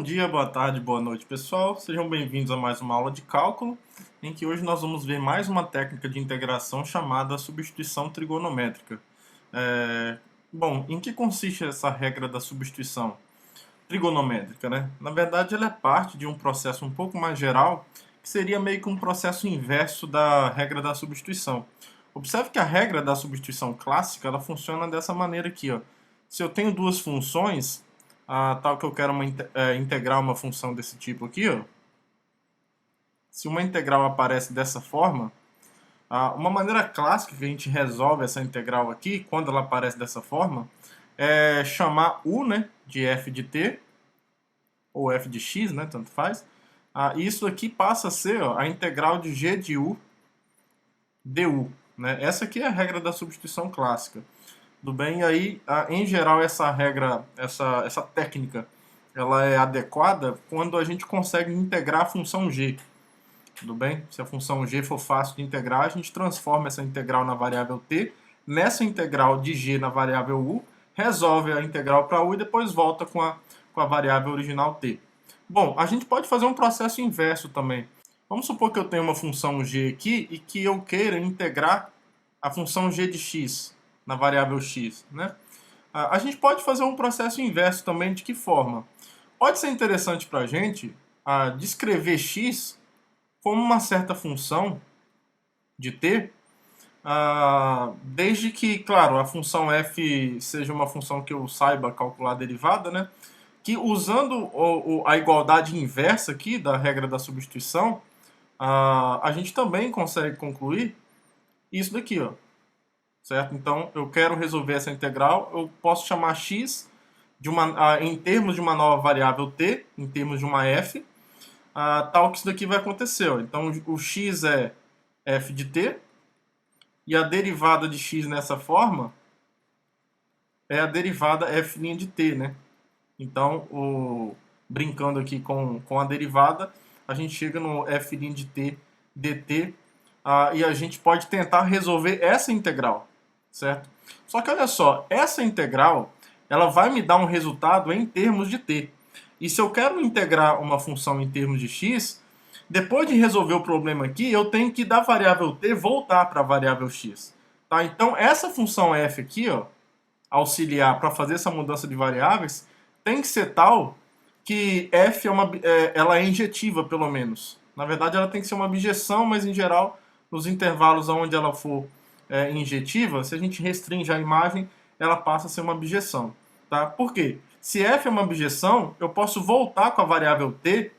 Bom dia, boa tarde, boa noite, pessoal. Sejam bem-vindos a mais uma aula de cálculo, em que hoje nós vamos ver mais uma técnica de integração chamada substituição trigonométrica. Bom, em que consiste essa regra da substituição trigonométrica, né? Na verdade, ela é parte de um processo um pouco mais geral, que seria meio que um processo inverso da regra da substituição. Observe que a regra da substituição clássica, ela funciona dessa maneira aqui, ó. Se eu tenho duas funções, tal que eu quero integrar uma função desse tipo aqui, ó. Se uma integral aparece dessa forma, uma maneira clássica que a gente resolve essa integral aqui, quando ela aparece dessa forma, é chamar u, né, de f de t, ou f de x, né, tanto faz. E isso aqui passa a ser, ó, a integral de g de u du. Né? Essa aqui é a regra da substituição clássica. Tudo bem? E aí, em geral, essa regra, essa técnica, ela é adequada quando a gente consegue integrar a função g. Tudo bem? Se a função g for fácil de integrar, a gente transforma essa integral na variável t, nessa integral de g na variável u, resolve a integral para u e depois volta com a variável original t. Bom, a gente pode fazer um processo inverso também. Vamos supor que eu tenho uma função g aqui e que eu queira integrar a função g de x na variável x, né? A gente pode fazer um processo inverso também. De que forma? Pode ser interessante para a gente descrever x como uma certa função de t, desde que, claro, a função f seja uma função que eu saiba calcular a derivada, né? Que usando a igualdade inversa aqui da regra da substituição, a gente também consegue concluir isso daqui, ó. Certo? Então, eu quero resolver essa integral, eu posso chamar x em termos de uma nova variável t, em termos de uma f, tal que isso daqui vai acontecer. Ó. Então, o x é f de t, e a derivada de x nessa forma é a derivada f' de t, né? Então, brincando aqui com a derivada, a gente chega no f' de t dt, e a gente pode tentar resolver essa integral, certo? Só que olha só, essa integral, ela vai me dar um resultado em termos de t. E se eu quero integrar uma função em termos de x, depois de resolver o problema aqui, eu tenho que da variável t voltar para a variável x. Tá? Então, essa função f aqui, ó, auxiliar para fazer essa mudança de variáveis, tem que ser tal que f ela é injetiva, pelo menos. Na verdade, ela tem que ser uma bijeção, mas em geral, nos intervalos onde ela for injetiva, se a gente restringe a imagem, ela passa a ser uma bijeção. Tá? Por quê? Se f é uma bijeção, eu posso voltar com a variável t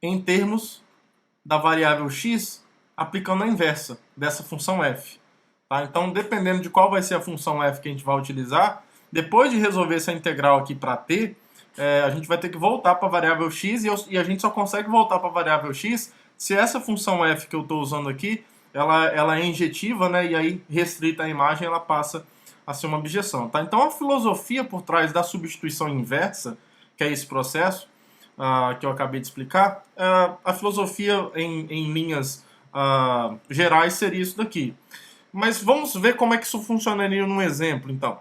em termos da variável x, aplicando a inversa dessa função f. Tá? Então, dependendo de qual vai ser a função f que a gente vai utilizar, depois de resolver essa integral aqui para t, a gente vai ter que voltar para a variável x, e a gente só consegue voltar para a variável x se essa função f que eu estou usando aqui, ela é injetiva, né, e aí restrita a imagem, ela passa a ser uma bijeção. Tá? Então, a filosofia por trás da substituição inversa, que é esse processo que eu acabei de explicar, a filosofia em linhas gerais seria isso daqui. Mas vamos ver como é que isso funcionaria num exemplo, então.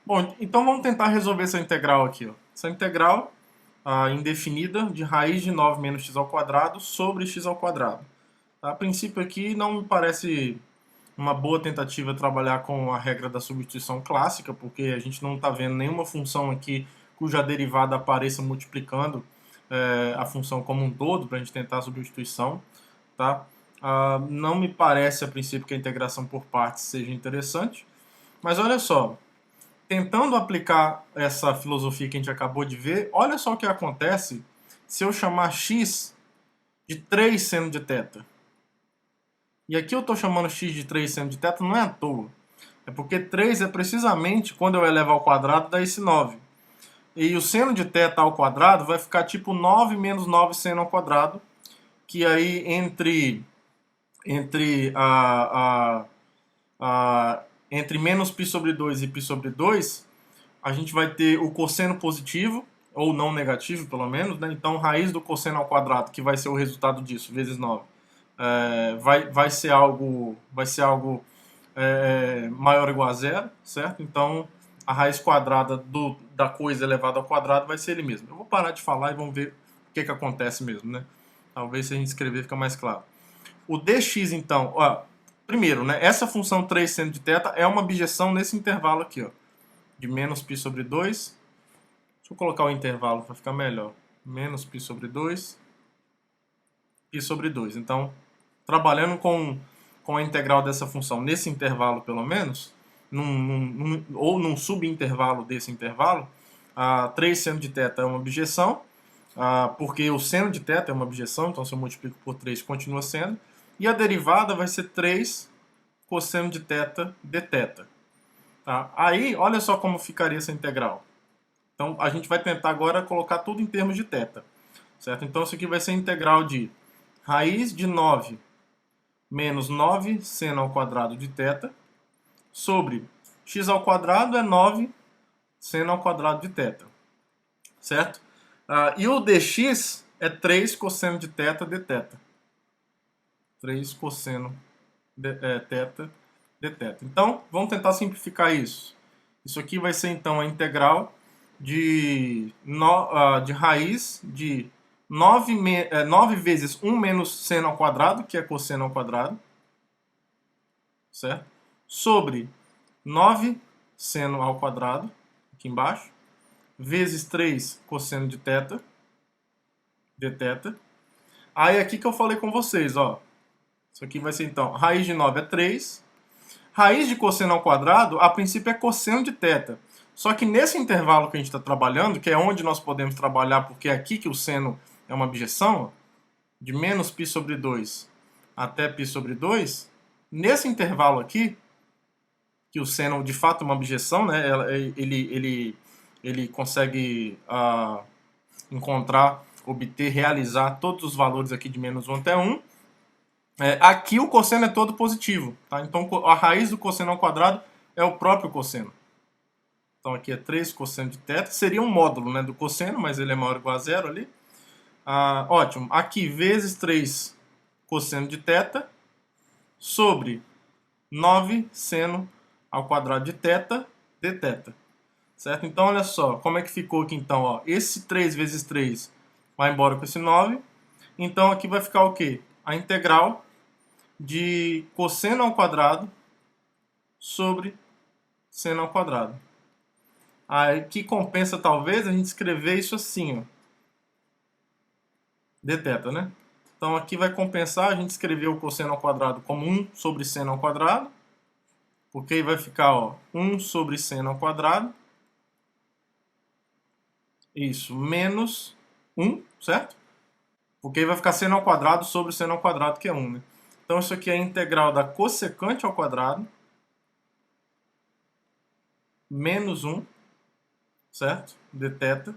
Bom, então vamos tentar resolver essa integral aqui. Ó. Essa integral indefinida de raiz de 9 menos x ao quadrado sobre x ao quadrado. A princípio aqui não me parece uma boa tentativa de trabalhar com a regra da substituição clássica, porque a gente não está vendo nenhuma função aqui cuja derivada apareça multiplicando a função como um todo para a gente tentar a substituição. Tá? Não me parece a princípio que a integração por partes seja interessante, mas olha só, tentando aplicar essa filosofia que a gente acabou de ver, olha só o que acontece se eu chamar x de 3 seno de θ. E aqui eu estou chamando x de 3 seno de θ não é à toa. É porque 3 é precisamente, quando eu elevo ao quadrado, dá esse 9. E o seno de θ ao quadrado vai ficar tipo 9 menos 9 seno ao quadrado, que aí entre menos π sobre 2 e π sobre 2, a gente vai ter o cosseno positivo, ou não negativo pelo menos, né? Então raiz do cosseno ao quadrado, que vai ser o resultado disso, vezes 9, vai ser algo maior ou igual a zero, certo? Então a raiz quadrada da coisa elevada ao quadrado vai ser ele mesmo. Eu vou parar de falar e vamos ver o que acontece mesmo, né? Talvez se a gente escrever fica mais claro. O dx, então, ó, primeiro, né, essa função 3 seno de θ é uma objeção nesse intervalo aqui, ó, de menos π sobre 2. Deixa eu colocar o intervalo para ficar melhor. Menos π sobre 2, π sobre 2. Então, trabalhando com a integral dessa função nesse intervalo, pelo menos, ou num subintervalo desse intervalo, 3 seno de θ é uma objeção, porque o seno de θ é uma objeção, então se eu multiplico por 3 continua sendo, e a derivada vai ser 3 cosseno de θ dθ. Tá? Aí, olha só como ficaria essa integral. Então, a gente vai tentar agora colocar tudo em termos de θ. Certo? Então, isso aqui vai ser a integral de raiz de 9 menos 9 seno ao quadrado de θ sobre x ao quadrado é 9 seno ao quadrado de θ. Certo? E o dx é 3 cosseno de θ dθ. 3 cosseno de θ dθ. Então, vamos tentar simplificar isso. Isso aqui vai ser, então, a integral de raiz de 9 vezes 1 menos seno ao quadrado, que é cosseno ao quadrado, certo? Sobre 9 seno ao quadrado, aqui embaixo, vezes 3 cosseno de θ, dθ. Aí aqui que eu falei com vocês, ó. Isso aqui vai ser, então, raiz de 9 é 3. Raiz de cosseno ao quadrado, a princípio, é cosseno de θ. Só que nesse intervalo que a gente está trabalhando, que é onde nós podemos trabalhar, porque é aqui que o seno é uma objeção, ó, de menos π sobre 2 até π sobre 2, nesse intervalo aqui, que o seno de fato é uma objeção, né, ele consegue obter, realizar todos os valores aqui de menos 1 até 1. Aqui o cosseno é todo positivo, tá? Então a raiz do cosseno ao quadrado é o próprio cosseno. Então aqui é 3 cosseno de θ, seria um módulo, né, do cosseno, mas ele é maior ou igual a zero ali. Ótimo, aqui vezes 3 cosseno de θ sobre 9 seno ao quadrado de θ dθ. Certo? Então olha só, como é que ficou aqui então, ó, esse 3 vezes 3 vai embora com esse 9. Então aqui vai ficar o quê? A integral de cosseno ao quadrado sobre seno ao quadrado. Aí que compensa talvez a gente escrever isso assim, ó, dθ, né? Então aqui vai compensar a gente escrever o cosseno ao quadrado como 1 sobre seno ao quadrado, porque aí vai ficar, ó, 1 sobre seno ao quadrado, isso, menos 1, certo? Porque aí vai ficar seno ao quadrado sobre seno ao quadrado, que é 1, né? Então isso aqui é a integral da cossecante ao quadrado menos 1, certo? Dθ.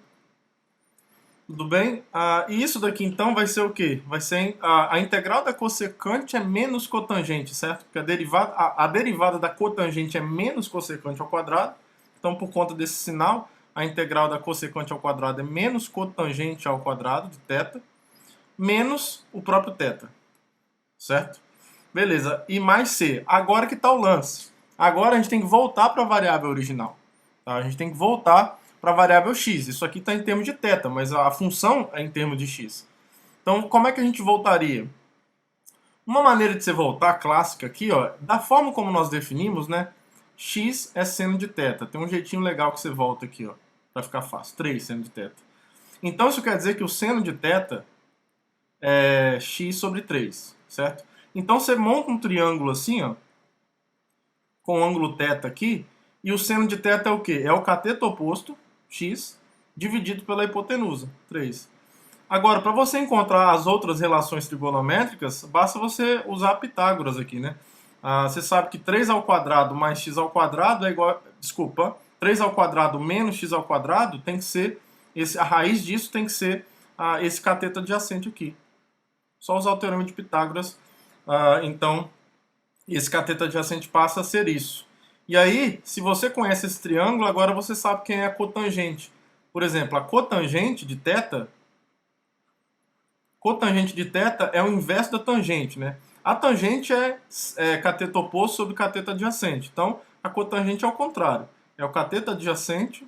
Tudo bem? E isso daqui então vai ser o quê? Vai ser a integral da cossecante é menos cotangente, certo? Porque a derivada da cotangente é menos cossecante ao quadrado. Então, por conta desse sinal, a integral da cossecante ao quadrado é menos cotangente ao quadrado de θ, menos o próprio θ. Certo? Beleza. E mais c. Agora que está o lance. Agora a gente tem que voltar para a variável original. Tá? A gente tem que voltar para a variável x. Isso aqui está em termos de θ, mas a função é em termos de x. Então, como é que a gente voltaria? Uma maneira de você voltar, clássica aqui, ó, da forma como nós definimos, né? X é seno de θ. Tem um jeitinho legal que você volta aqui, ó, para ficar fácil. 3 seno de θ. Então, isso quer dizer que o seno de θ é x sobre 3, certo? Então, você monta um triângulo assim, ó, com o ângulo θ aqui, e o seno de θ é o quê? É o cateto oposto, x, dividido pela hipotenusa, 3. Agora, para você encontrar as outras relações trigonométricas, basta você usar Pitágoras aqui, né? Você sabe que 3 ao quadrado mais x ao quadrado é igual... Desculpa, 3 ao quadrado menos x ao quadrado tem que ser... a raiz disso tem que ser esse cateto adjacente aqui. Só usar o teorema de Pitágoras, então esse cateto adjacente passa a ser isso. E aí, se você conhece esse triângulo, agora você sabe quem é a cotangente. Por exemplo, a cotangente de θ é o inverso da tangente, né? A tangente é cateto oposto sobre cateto adjacente. Então, a cotangente é ao contrário. é o cateto adjacente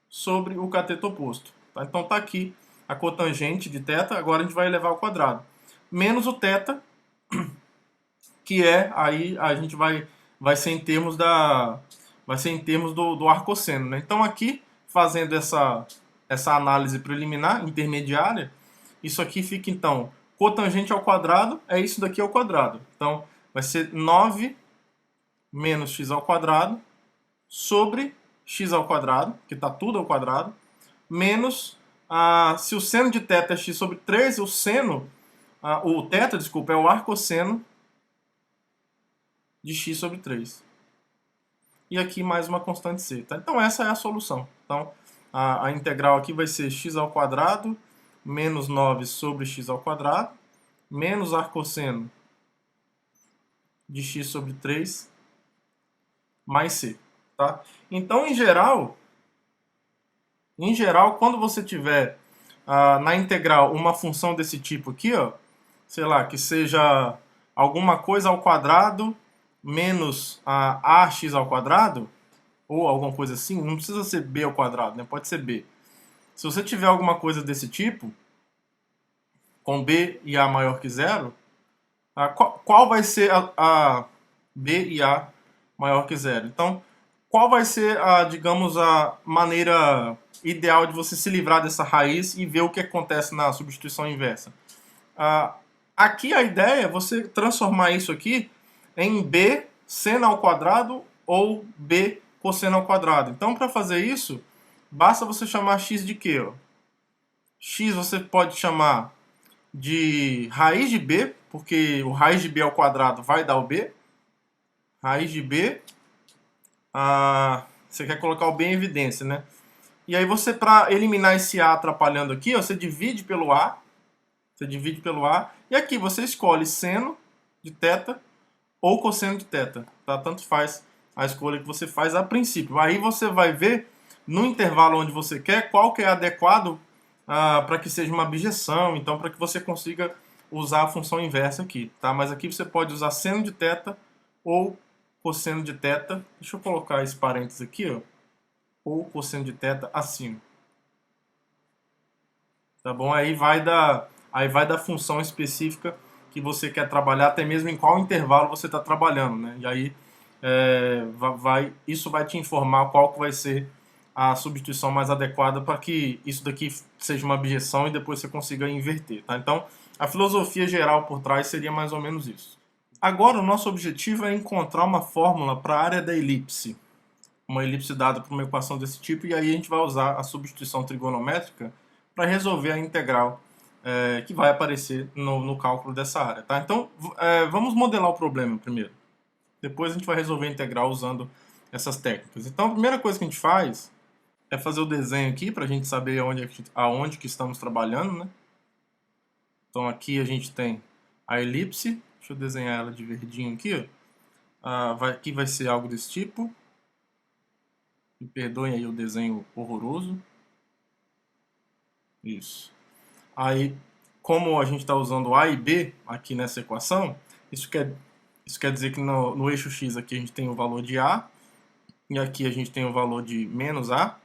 sobre o cateto oposto. Tá? Então está aqui a cotangente de θ, agora a gente vai elevar ao quadrado. Menos o θ, que é, aí a gente vai ser em termos do arcosseno. Né? Então aqui, fazendo essa análise preliminar, intermediária, isso aqui fica então, cotangente ao quadrado é isso daqui ao quadrado. Então vai ser 9 menos x ao quadrado sobre x ao quadrado, que está tudo ao quadrado, menos, se o seno de θ é x sobre 3, o θ, desculpa, é o arcosseno de x sobre 3. E aqui mais uma constante c. Tá? Então essa é a solução. Então a integral aqui vai ser x ao quadrado menos 9 sobre x ao quadrado menos arcosseno de x sobre 3 mais c. Tá? Então, em geral, quando você tiver na integral uma função desse tipo aqui, ó, sei lá, que seja alguma coisa ao quadrado menos ax ao quadrado, ou alguma coisa assim, não precisa ser b ao quadrado, né? Pode ser b. Se você tiver alguma coisa desse tipo, com b e a maior que zero, qual vai ser a b e a maior que zero? Então, qual vai ser, digamos, a maneira ideal de você se livrar dessa raiz e ver o que acontece na substituição inversa? Aqui a ideia é você transformar isso aqui em b seno ao quadrado ou b cosseno ao quadrado. Então, para fazer isso, basta você chamar x de quê? Ó? X você pode chamar de raiz de b, porque o raiz de b ao quadrado vai dar o b. Raiz de b, você quer colocar o b em evidência, né? E aí você, para eliminar esse a atrapalhando aqui, ó, você divide pelo a. E aqui você escolhe seno de θ ou cosseno de θ. Tá? Tanto faz a escolha que você faz a princípio. Aí você vai ver no intervalo onde você quer qual que é adequado para que seja uma abjeção, então para que você consiga usar a função inversa aqui. Tá? Mas aqui você pode usar seno de θ ou cosseno de θ. Deixa eu colocar esse parênteses aqui, ó. Ou cosseno de θ acima. Tá bom? Aí vai da função específica que você quer trabalhar, até mesmo em qual intervalo você está trabalhando, né? E aí isso vai te informar qual que vai ser a substituição mais adequada para que isso daqui seja uma abjeção e depois você consiga inverter, tá? Então, a filosofia geral por trás seria mais ou menos isso. Agora, o nosso objetivo é encontrar uma fórmula para a área da elipse. Uma elipse dada por uma equação desse tipo, e aí a gente vai usar a substituição trigonométrica para resolver a integral que vai aparecer no cálculo dessa área. Tá? Então, vamos modelar o problema primeiro. Depois a gente vai resolver a integral usando essas técnicas. Então, a primeira coisa que a gente faz é fazer o desenho aqui para a gente saber aonde que estamos trabalhando. Né? Então, aqui a gente tem a elipse. Deixa eu desenhar ela de verdinho aqui. Aqui vai ser algo desse tipo. Me perdoem aí o desenho horroroso. Isso. Aí, como a gente está usando A e B aqui nessa equação, isso quer dizer que no eixo X aqui a gente tem o valor de A, e aqui a gente tem o valor de menos A,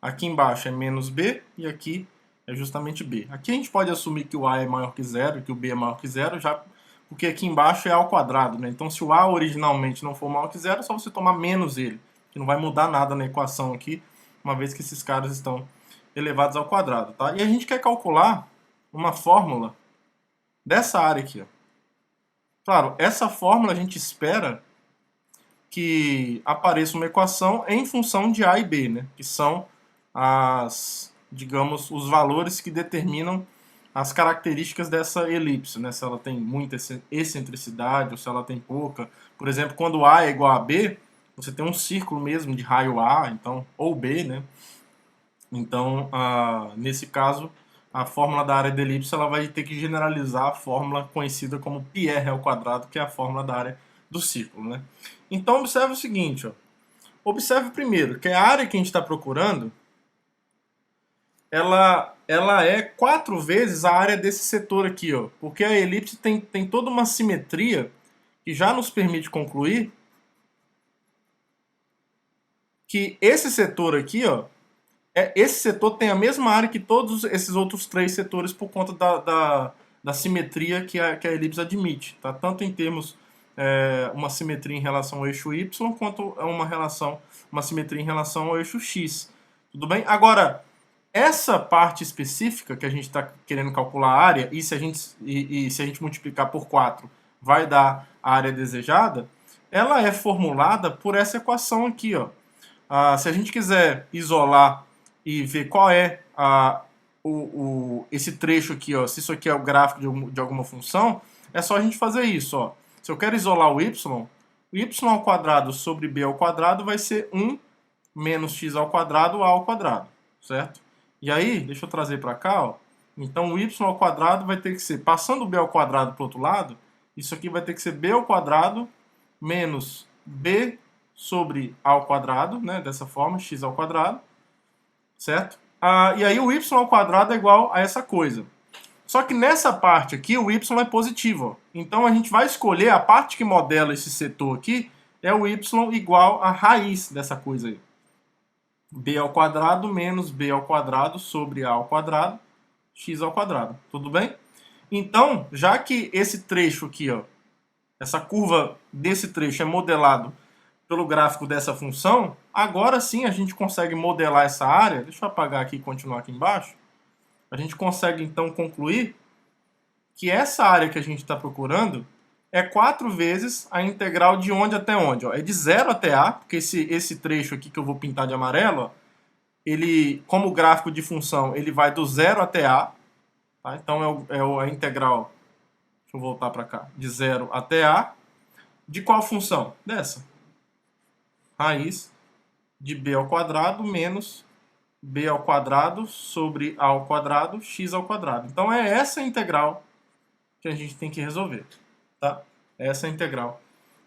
aqui embaixo é menos B, e aqui é justamente B. Aqui a gente pode assumir que o A é maior que zero, que o B é maior que zero, já porque aqui embaixo é A ao quadrado, né? Então, se o A originalmente não for maior que zero, é só você tomar menos ele, que não vai mudar nada na equação aqui, uma vez que esses caras estão elevados ao quadrado, tá? E a gente quer calcular uma fórmula dessa área aqui, ó. Claro, essa fórmula a gente espera que apareça uma equação em função de A e B, né? Que são digamos, os valores que determinam as características dessa elipse, né? Se ela tem muita excentricidade ou se ela tem pouca. Por exemplo, quando A é igual a B, você tem um círculo mesmo de raio A, então, ou B, né? Então, nesse caso, a fórmula da área da elipse ela vai ter que generalizar a fórmula conhecida como πr ao quadrado, que é a fórmula da área do círculo, né? Então, observe o seguinte, ó. Observe primeiro que a área que a gente está procurando, ela é 4 vezes a área desse setor aqui, ó, porque a elipse tem toda uma simetria que já nos permite concluir que esse setor aqui, ó, esse setor tem a mesma área que todos esses outros três setores por conta da simetria que a elipse admite, tá? Tanto em termos uma simetria em relação ao eixo y, quanto uma simetria em relação ao eixo x. Tudo bem? Agora, essa parte específica que a gente está querendo calcular a área, e se a gente multiplicar por 4, vai dar a área desejada, ela é formulada por essa equação aqui, ó. Se a gente quiser isolar e ver qual é esse trecho aqui, ó, se isso aqui é o gráfico de alguma função, é só a gente fazer isso, ó. Se eu quero isolar o y ao quadrado sobre b ao quadrado vai ser 1 menos x ao quadrado a ao quadrado, certo? E aí, deixa eu trazer para cá, ó. Então o y ao quadrado vai ter que ser, passando o b ao quadrado para o outro lado, isso aqui vai ter que ser b ao quadrado menos b sobre a ao quadrado, né? Dessa forma, x ao quadrado, certo? E aí o y ao quadrado é igual a essa coisa. Só que nessa parte aqui o y é positivo, ó. Então a gente vai escolher a parte que modela esse setor aqui, é o y igual a raiz dessa coisa aí. B ao quadrado menos b ao quadrado sobre a ao quadrado, x ao quadrado. Tudo bem? Então, já que esse trecho aqui, ó, essa curva desse trecho é modelado pelo gráfico dessa função, agora sim a gente consegue modelar essa área. Deixa eu apagar aqui e continuar aqui embaixo. A gente consegue então concluir que essa área que a gente está procurando é 4 vezes a integral de onde até onde. Ó. É de 0 até A, porque esse trecho aqui que eu vou pintar de amarelo, ó, ele, como gráfico de função, ele vai do 0 até A. Tá? Então é a integral, deixa eu voltar para cá, de 0 até A. De qual função? Dessa. Raiz de b ao quadrado menos b ao quadrado sobre a ao quadrado, x ao quadrado. Então é essa integral que a gente tem que resolver. Tá? É essa integral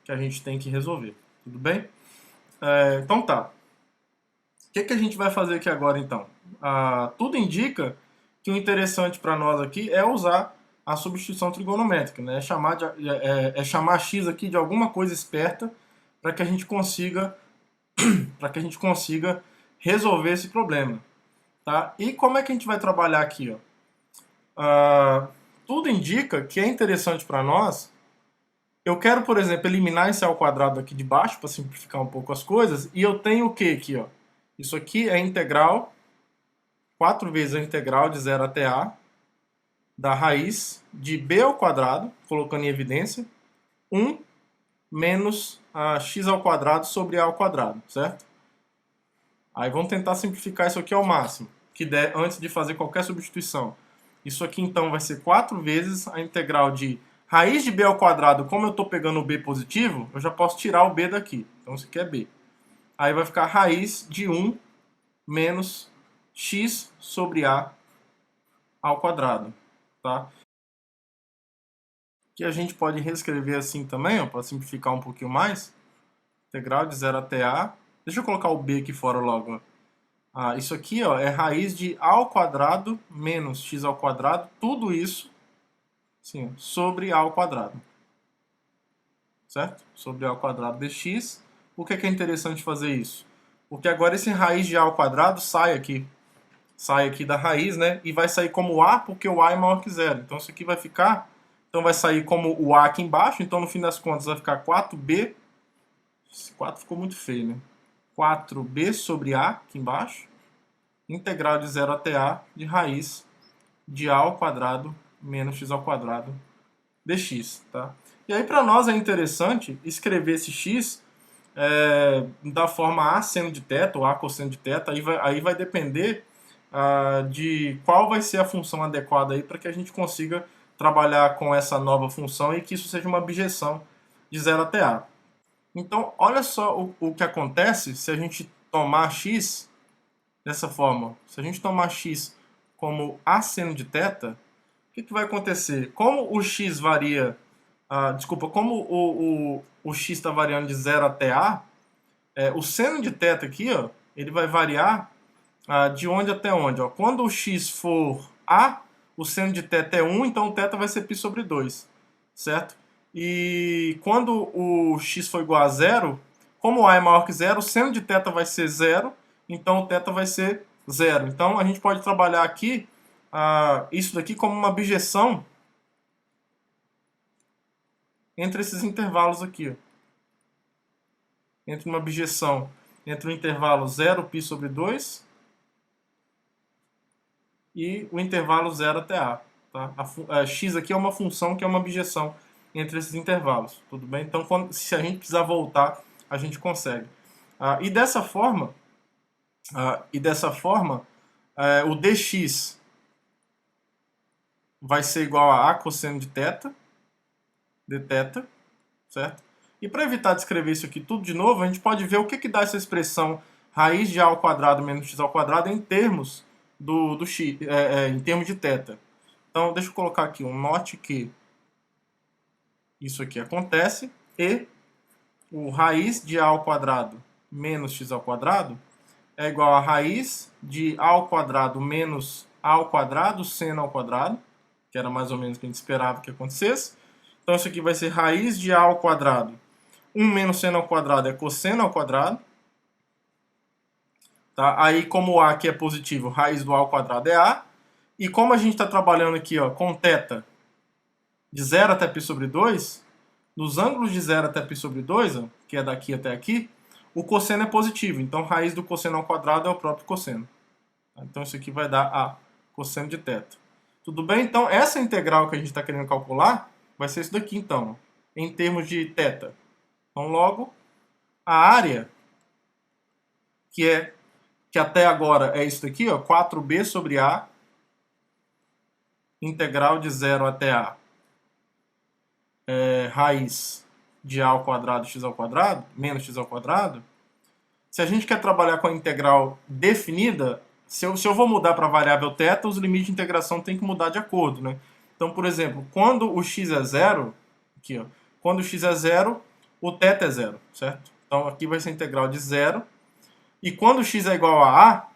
que a gente tem que resolver. Tudo bem? Então tá. O que a gente vai fazer aqui agora então? Tudo indica que o interessante para nós aqui é usar a substituição trigonométrica, né? É chamar x aqui de alguma coisa esperta para que a gente consiga resolver esse problema, tá? E como é que a gente vai trabalhar aqui, ó? Tudo indica que é interessante para nós. Eu quero, por exemplo, eliminar esse ao quadrado aqui de baixo para simplificar um pouco as coisas, e eu tenho o que aqui, ó? Isso aqui é a integral, 4 vezes a integral de 0 até A da raiz de b ao quadrado, colocando em evidência, 1 menos x ao quadrado sobre a ao quadrado, certo? Aí vamos tentar simplificar isso aqui ao máximo, que der antes de fazer qualquer substituição. Isso aqui então vai ser 4 vezes a integral de raiz de b ao quadrado. Como eu estou pegando o b positivo, eu já posso tirar o b daqui. Então isso aqui é b. Aí vai ficar raiz de 1 menos x sobre a ao quadrado. Tá? Que a gente pode reescrever assim também, para simplificar um pouquinho mais. Integral de 0 até a. Deixa eu colocar o b aqui fora logo. Isso aqui, ó, é raiz de a ao quadrado menos x ao quadrado, tudo isso assim, sobre a ao quadrado. Certo? Sobre a ao quadrado dx. Por que é interessante fazer isso? Porque agora esse raiz de a ao quadrado sai aqui da raiz, né? E vai sair como a, porque o a é maior que zero. Então isso aqui vai ficar, então vai sair como o a aqui embaixo. Então no fim das contas vai ficar 4b. Esse 4 ficou muito feio, né? 4b sobre a aqui embaixo, integral de 0 até a de raiz de a ao quadrado menos x ao quadrado dx. Tá? E aí para nós é interessante escrever esse x da forma a seno de θ ou a cosseno de θ. Aí vai depender de qual vai ser a função adequada aí para que a gente consiga trabalhar com essa nova função e que isso seja uma abjeção de 0 até a. Então, olha só o que acontece se a gente tomar x dessa forma. Se a gente tomar x como a seno de θ, o que vai acontecer? Como o x varia, como o x está variando de 0 até a, o seno de θ aqui, ó, ele vai variar de onde até onde? Ó. Quando o x for a, o seno de θ é 1, então o θ vai ser π sobre 2, certo? E quando o x for igual a zero, como A é maior que zero, o seno de θ vai ser zero, então o θ vai ser zero. Então a gente pode trabalhar aqui isso daqui como uma bijeção entre esses intervalos aqui. Ó. Entre uma bijeção entre o intervalo 0π sobre 2 e o intervalo 0 até A. Tá? A x aqui é uma função que é uma bijeção entre esses intervalos. Tudo bem? Então, se a gente precisar voltar, a gente consegue. E dessa forma, o dx vai ser igual a cosseno de θ, dθ, certo? E para evitar de escrever isso aqui tudo de novo, a gente pode ver o que dá essa expressão raiz de a ao quadrado menos x ao quadrado em termos do x, em termos de θ. Então, deixa eu colocar aqui um note que isso aqui acontece e o raiz de a ao quadrado menos x ao quadrado é igual a raiz de a ao quadrado menos a ao quadrado seno ao quadrado, que era mais ou menos o que a gente esperava que acontecesse. Então, isso aqui vai ser raiz de a ao quadrado. 1 menos seno ao quadrado é cosseno ao quadrado. Tá? Aí, como o a aqui é positivo, raiz do a ao quadrado é a. E como a gente está trabalhando aqui com θ de 0 até π sobre 2, nos ângulos de 0 até π sobre 2, que é daqui até aqui, o cosseno é positivo. Então, raiz do cosseno ao quadrado é o próprio cosseno. Então, isso aqui vai dar a cosseno de θ. Tudo bem? Então, essa integral que a gente está querendo calcular vai ser isso daqui, então, em termos de θ. Então, logo, a área, que até agora é isso daqui, 4b sobre a, integral de 0 até a, raiz de a ao quadrado x ao quadrado, menos x ao quadrado. Se a gente quer trabalhar com a integral definida, se eu vou mudar para a variável θ, os limites de integração têm que mudar de acordo, né? Então, por exemplo, quando o x é zero, aqui, quando o x é zero, o θ é zero, certo? Então, aqui vai ser a integral de zero. E quando o x é igual a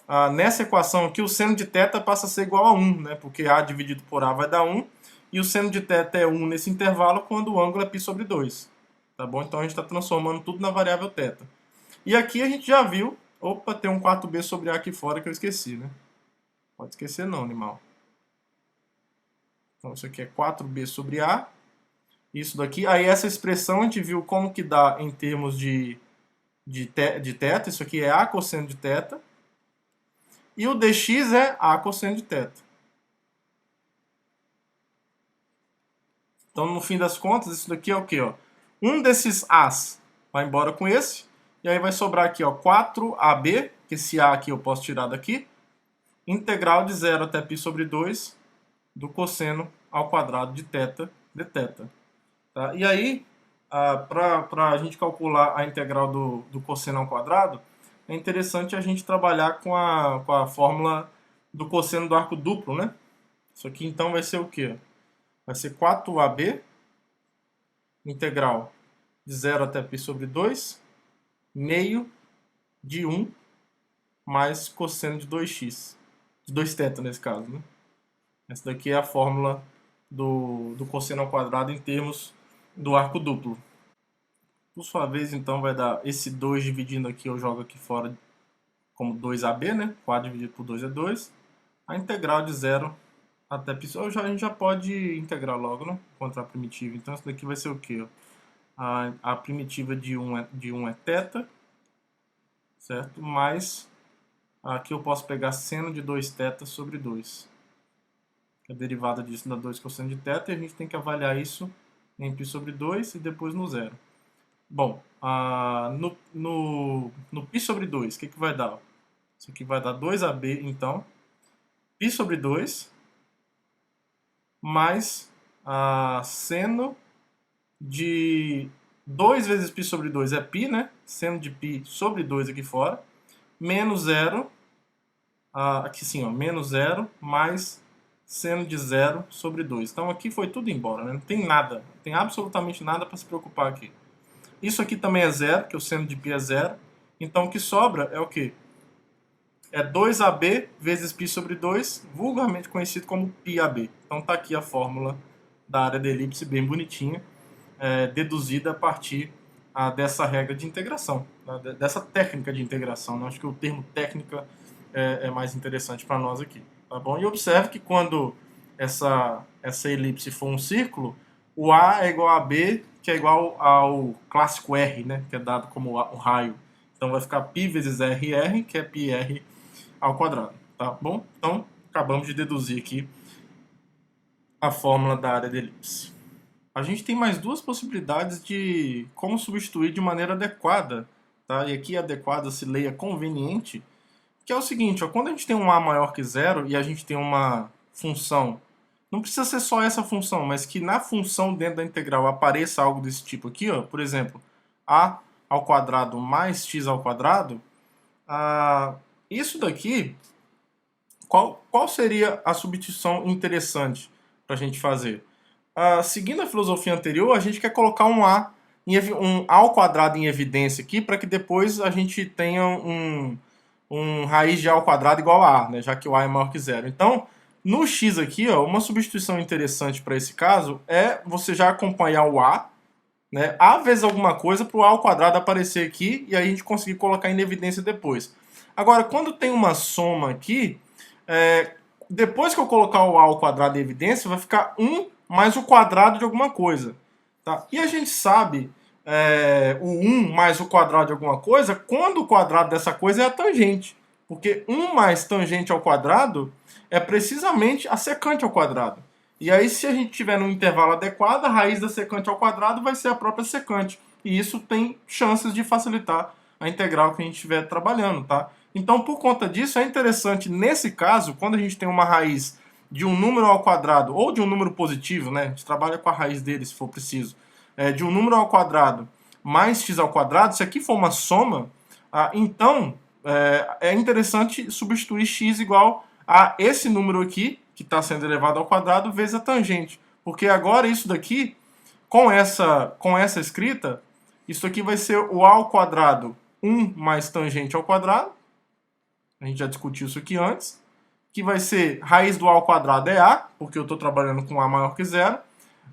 a, nessa equação aqui, o seno de θ passa a ser igual a 1, né? Porque a dividido por a vai dar 1. E o seno de θ é 1 nesse intervalo quando o ângulo é π sobre 2. Tá bom? Então, a gente está transformando tudo na variável θ. E aqui a gente já viu... Opa, tem um 4b sobre a aqui fora que eu esqueci, né? Pode esquecer não, animal. Então, isso aqui é 4b sobre a. Isso daqui. Aí, essa expressão a gente viu como que dá em termos de θ. Isso aqui é a cosseno de θ. E o dx é a cosseno de θ. Então, no fim das contas, isso daqui é o quê? Um desses a's vai embora com esse. E aí vai sobrar aqui 4ab, que esse a aqui eu posso tirar daqui. Integral de 0 até π sobre 2 do cosseno ao quadrado de θ dθ. Tá? E aí, para a gente calcular a integral do cosseno ao quadrado, é interessante a gente trabalhar com a fórmula do cosseno do arco duplo, né? Isso aqui então vai ser o quê? Vai ser 4ab, integral de 0 até π sobre 2, meio de 1 mais cosseno de 2x. De 2θ nesse caso, né? Essa daqui é a fórmula do cosseno ao quadrado em termos do arco duplo. Por sua vez, então, vai dar esse 2 dividindo aqui, eu jogo aqui fora como 2ab, né? 4 dividido por 2 é 2. A integral de 0 até π. A gente já pode integrar logo, né? Encontrar a primitiva. Então, isso daqui vai ser o quê? A primitiva de 1 é θ, certo? Mais, aqui eu posso pegar seno de 2θ sobre 2. A derivada disso dá 2 cosseno de θ, e a gente tem que avaliar isso em π sobre 2 e depois no zero. Bom, no π sobre 2, o que vai dar? Isso aqui vai dar 2ab, então, π sobre 2, mais seno de 2 vezes π sobre 2 é π, né? Seno de π sobre 2 aqui fora, menos 0, aqui sim, menos 0, mais seno de 0 sobre 2. Então aqui foi tudo embora, né? Não tem nada, não tem absolutamente nada para se preocupar aqui. Isso aqui também é zero, porque o seno de π é zero. Então o que sobra é o quê? É 2ab vezes π sobre 2, vulgarmente conhecido como πab. Então está aqui a fórmula da área da elipse, bem bonitinha, deduzida a partir dessa regra de integração, né, dessa técnica de integração. Né? Acho que o termo técnica é mais interessante para nós aqui. Tá bom? E observe que quando essa elipse for um círculo, o A é igual a B, que é igual ao clássico R, né? Que é dado como o raio. Então vai ficar π vezes RR, que é πr ao quadrado. Tá bom? Então, acabamos de deduzir aqui a fórmula da área da elipse. A gente tem mais duas possibilidades de como substituir de maneira adequada, tá? E aqui adequada se leia conveniente, que é o seguinte, ó, quando a gente tem um a maior que zero e a gente tem uma função, não precisa ser só essa função, mas que na função dentro da integral apareça algo desse tipo aqui, ó, por exemplo, a ao quadrado mais x ao quadrado, isso daqui, qual seria a substituição interessante para a gente fazer? Seguindo a filosofia anterior, a gente quer colocar um a ao quadrado em evidência aqui, para que depois a gente tenha um raiz de a ao quadrado igual a, né, já que o a é maior que zero. Então, no x aqui, ó, uma substituição interessante para esse caso é você já acompanhar o a, né, a vezes alguma coisa para o a ao quadrado aparecer aqui e aí a gente conseguir colocar em evidência depois. Agora, quando tem uma soma aqui, depois que eu colocar o a ao quadrado em evidência, vai ficar 1 mais o quadrado de alguma coisa. Tá? E a gente sabe o 1 mais o quadrado de alguma coisa quando o quadrado dessa coisa é a tangente. Porque 1 mais tangente ao quadrado é precisamente a secante ao quadrado. E aí, se a gente tiver num intervalo adequado, a raiz da secante ao quadrado vai ser a própria secante. E isso tem chances de facilitar a integral que a gente estiver trabalhando, tá? Então, por conta disso, é interessante, nesse caso, quando a gente tem uma raiz de um número ao quadrado, ou de um número positivo, né? A gente trabalha com a raiz dele, se for preciso, de um número ao quadrado mais x ao quadrado, se aqui for uma soma, então é interessante substituir x igual a esse número aqui, que está sendo elevado ao quadrado, vezes a tangente. Porque agora isso daqui, com essa escrita, isso aqui vai ser o a ao quadrado 1 mais tangente ao quadrado. A gente já discutiu isso aqui antes. Que vai ser raiz do a ao quadrado é a, porque eu estou trabalhando com a maior que zero.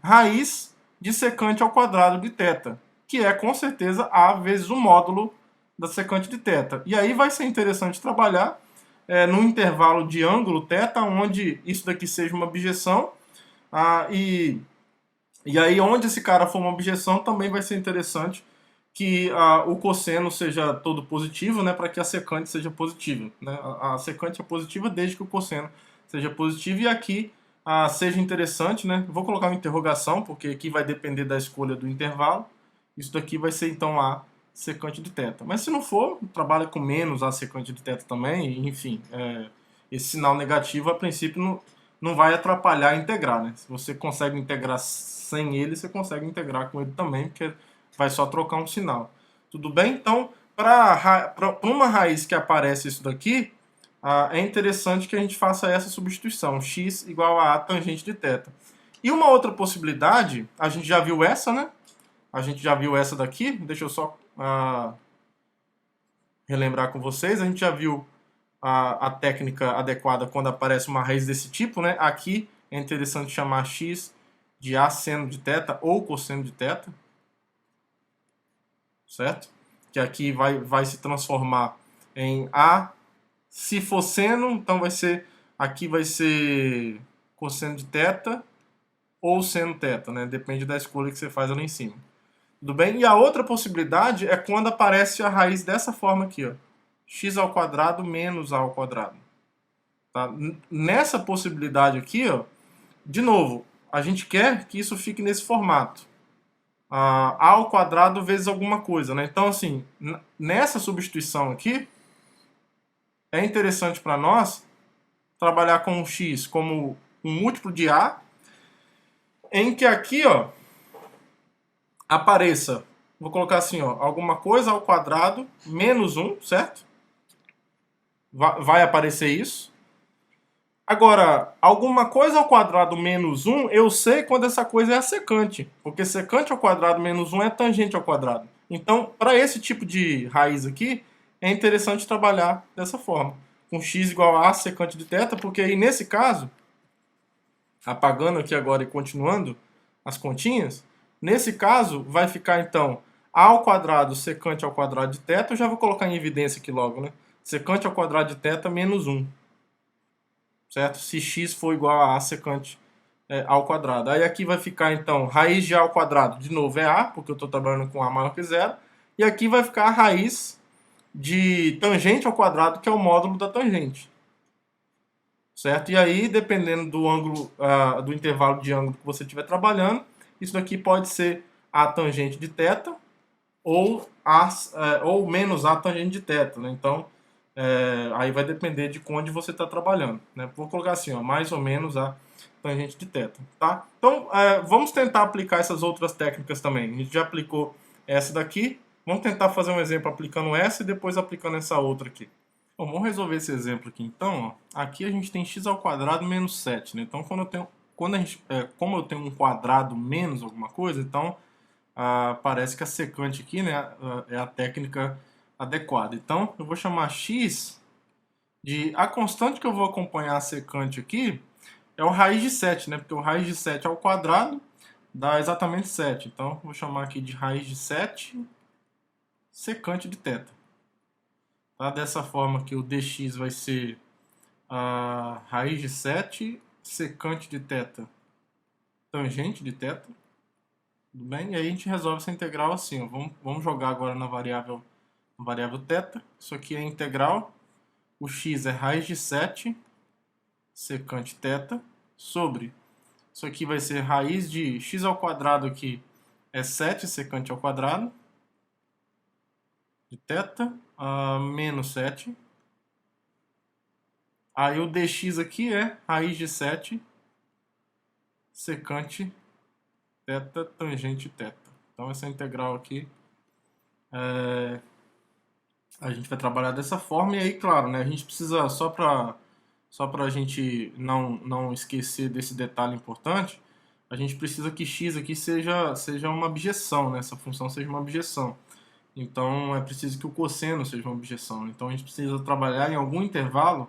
Raiz de secante ao quadrado de θ, que é com certeza a vezes o módulo da secante de θ. E aí vai ser interessante trabalhar no intervalo de ângulo θ, onde isso daqui seja uma objeção. E aí, onde esse cara for uma objeção, também vai ser interessante que o cosseno seja todo positivo, né, para que a secante seja positiva. Né? A secante é positiva desde que o cosseno seja positivo. E aqui seja interessante, né? Vou colocar uma interrogação, porque aqui vai depender da escolha do intervalo. Isso daqui vai ser, então, a secante de θ. Mas se não for, trabalha com menos a secante de θ também. Enfim, esse sinal negativo, a princípio, não vai atrapalhar a integrar. Né? Se você consegue integrar sem ele, você consegue integrar com ele também, porque vai só trocar um sinal. Tudo bem? Então, para uma raiz que aparece isso daqui, é interessante que a gente faça essa substituição, x igual a tangente de θ. E uma outra possibilidade, a gente já viu essa, né? A gente já viu essa daqui, deixa eu só relembrar com vocês, a gente já viu a técnica adequada quando aparece uma raiz desse tipo, né? Aqui é interessante chamar x de a seno de θ ou cosseno de θ, certo? Que aqui vai se transformar em a. Se for seno, então aqui vai ser cosseno de θ ou seno θ, né? Depende da escolha que você faz ali em cima. Tudo bem? E a outra possibilidade é quando aparece a raiz dessa forma aqui, ó. X ao quadrado menos a ao quadrado. Tá? Nessa possibilidade aqui, ó, de novo, a gente quer que isso fique nesse formato. A ao quadrado vezes alguma coisa, né? Então, assim, nessa substituição aqui, é interessante para nós trabalhar com o x como um múltiplo de a, em que aqui, ó, apareça, vou colocar assim, ó, alguma coisa ao quadrado menos 1, certo? Vai aparecer isso. Agora, alguma coisa ao quadrado menos 1, eu sei quando essa coisa é a secante, porque secante ao quadrado menos 1 é tangente ao quadrado. Então, para esse tipo de raiz aqui, é interessante trabalhar dessa forma, com x igual a secante de θ, porque aí nesse caso, apagando aqui agora e continuando as continhas, nesse caso vai ficar então A ao quadrado secante ao quadrado de θ, eu já vou colocar em evidência aqui logo, né? Secante ao quadrado de θ menos 1, certo? Se x for igual a secante ao quadrado. Aí aqui vai ficar, então, raiz de a ao quadrado, de novo, é a, porque eu estou trabalhando com a maior que zero. E aqui vai ficar a raiz de tangente ao quadrado, que é o módulo da tangente. Certo? E aí, dependendo do ângulo, do intervalo de ângulo que você estiver trabalhando, isso daqui pode ser a tangente de θ ou menos a tangente de θ. Né? Então, aí vai depender de onde você está trabalhando. Né? Vou colocar assim, ó, mais ou menos a tangente de θ. Tá? Então, vamos tentar aplicar essas outras técnicas também. A gente já aplicou essa daqui. Vamos tentar fazer um exemplo aplicando essa e depois aplicando essa outra aqui. Bom, vamos resolver esse exemplo aqui então. Ó. Aqui a gente tem x ao quadrado menos 7. Né? Então, como eu tenho um quadrado menos alguma coisa, então parece que a secante aqui, né, é a técnica adequada. Então, eu vou chamar x de... A constante que eu vou acompanhar a secante aqui é o raiz de 7, né? Porque o raiz de 7 ao quadrado dá exatamente 7. Então, eu vou chamar aqui de raiz de 7 secante de θ. Tá? Dessa forma que o dx vai ser a raiz de 7 secante de θ tangente de θ. Tudo bem? E aí a gente resolve essa integral assim. Ó. Vamos jogar agora na variável θ. Isso aqui é integral. O x é raiz de 7 secante θ sobre... Isso aqui vai ser raiz de x ao quadrado aqui é 7 secante ao quadrado de θ menos 7. Aí o dx aqui é raiz de 7 secante θ tangente θ. Então essa integral aqui a gente vai trabalhar dessa forma. E aí, claro, né, a gente precisa, só para a gente não esquecer desse detalhe importante, a gente precisa que x aqui seja uma objeção, né, essa função seja uma objeção. Então é preciso que o cosseno seja uma objeção. Então a gente precisa trabalhar em algum intervalo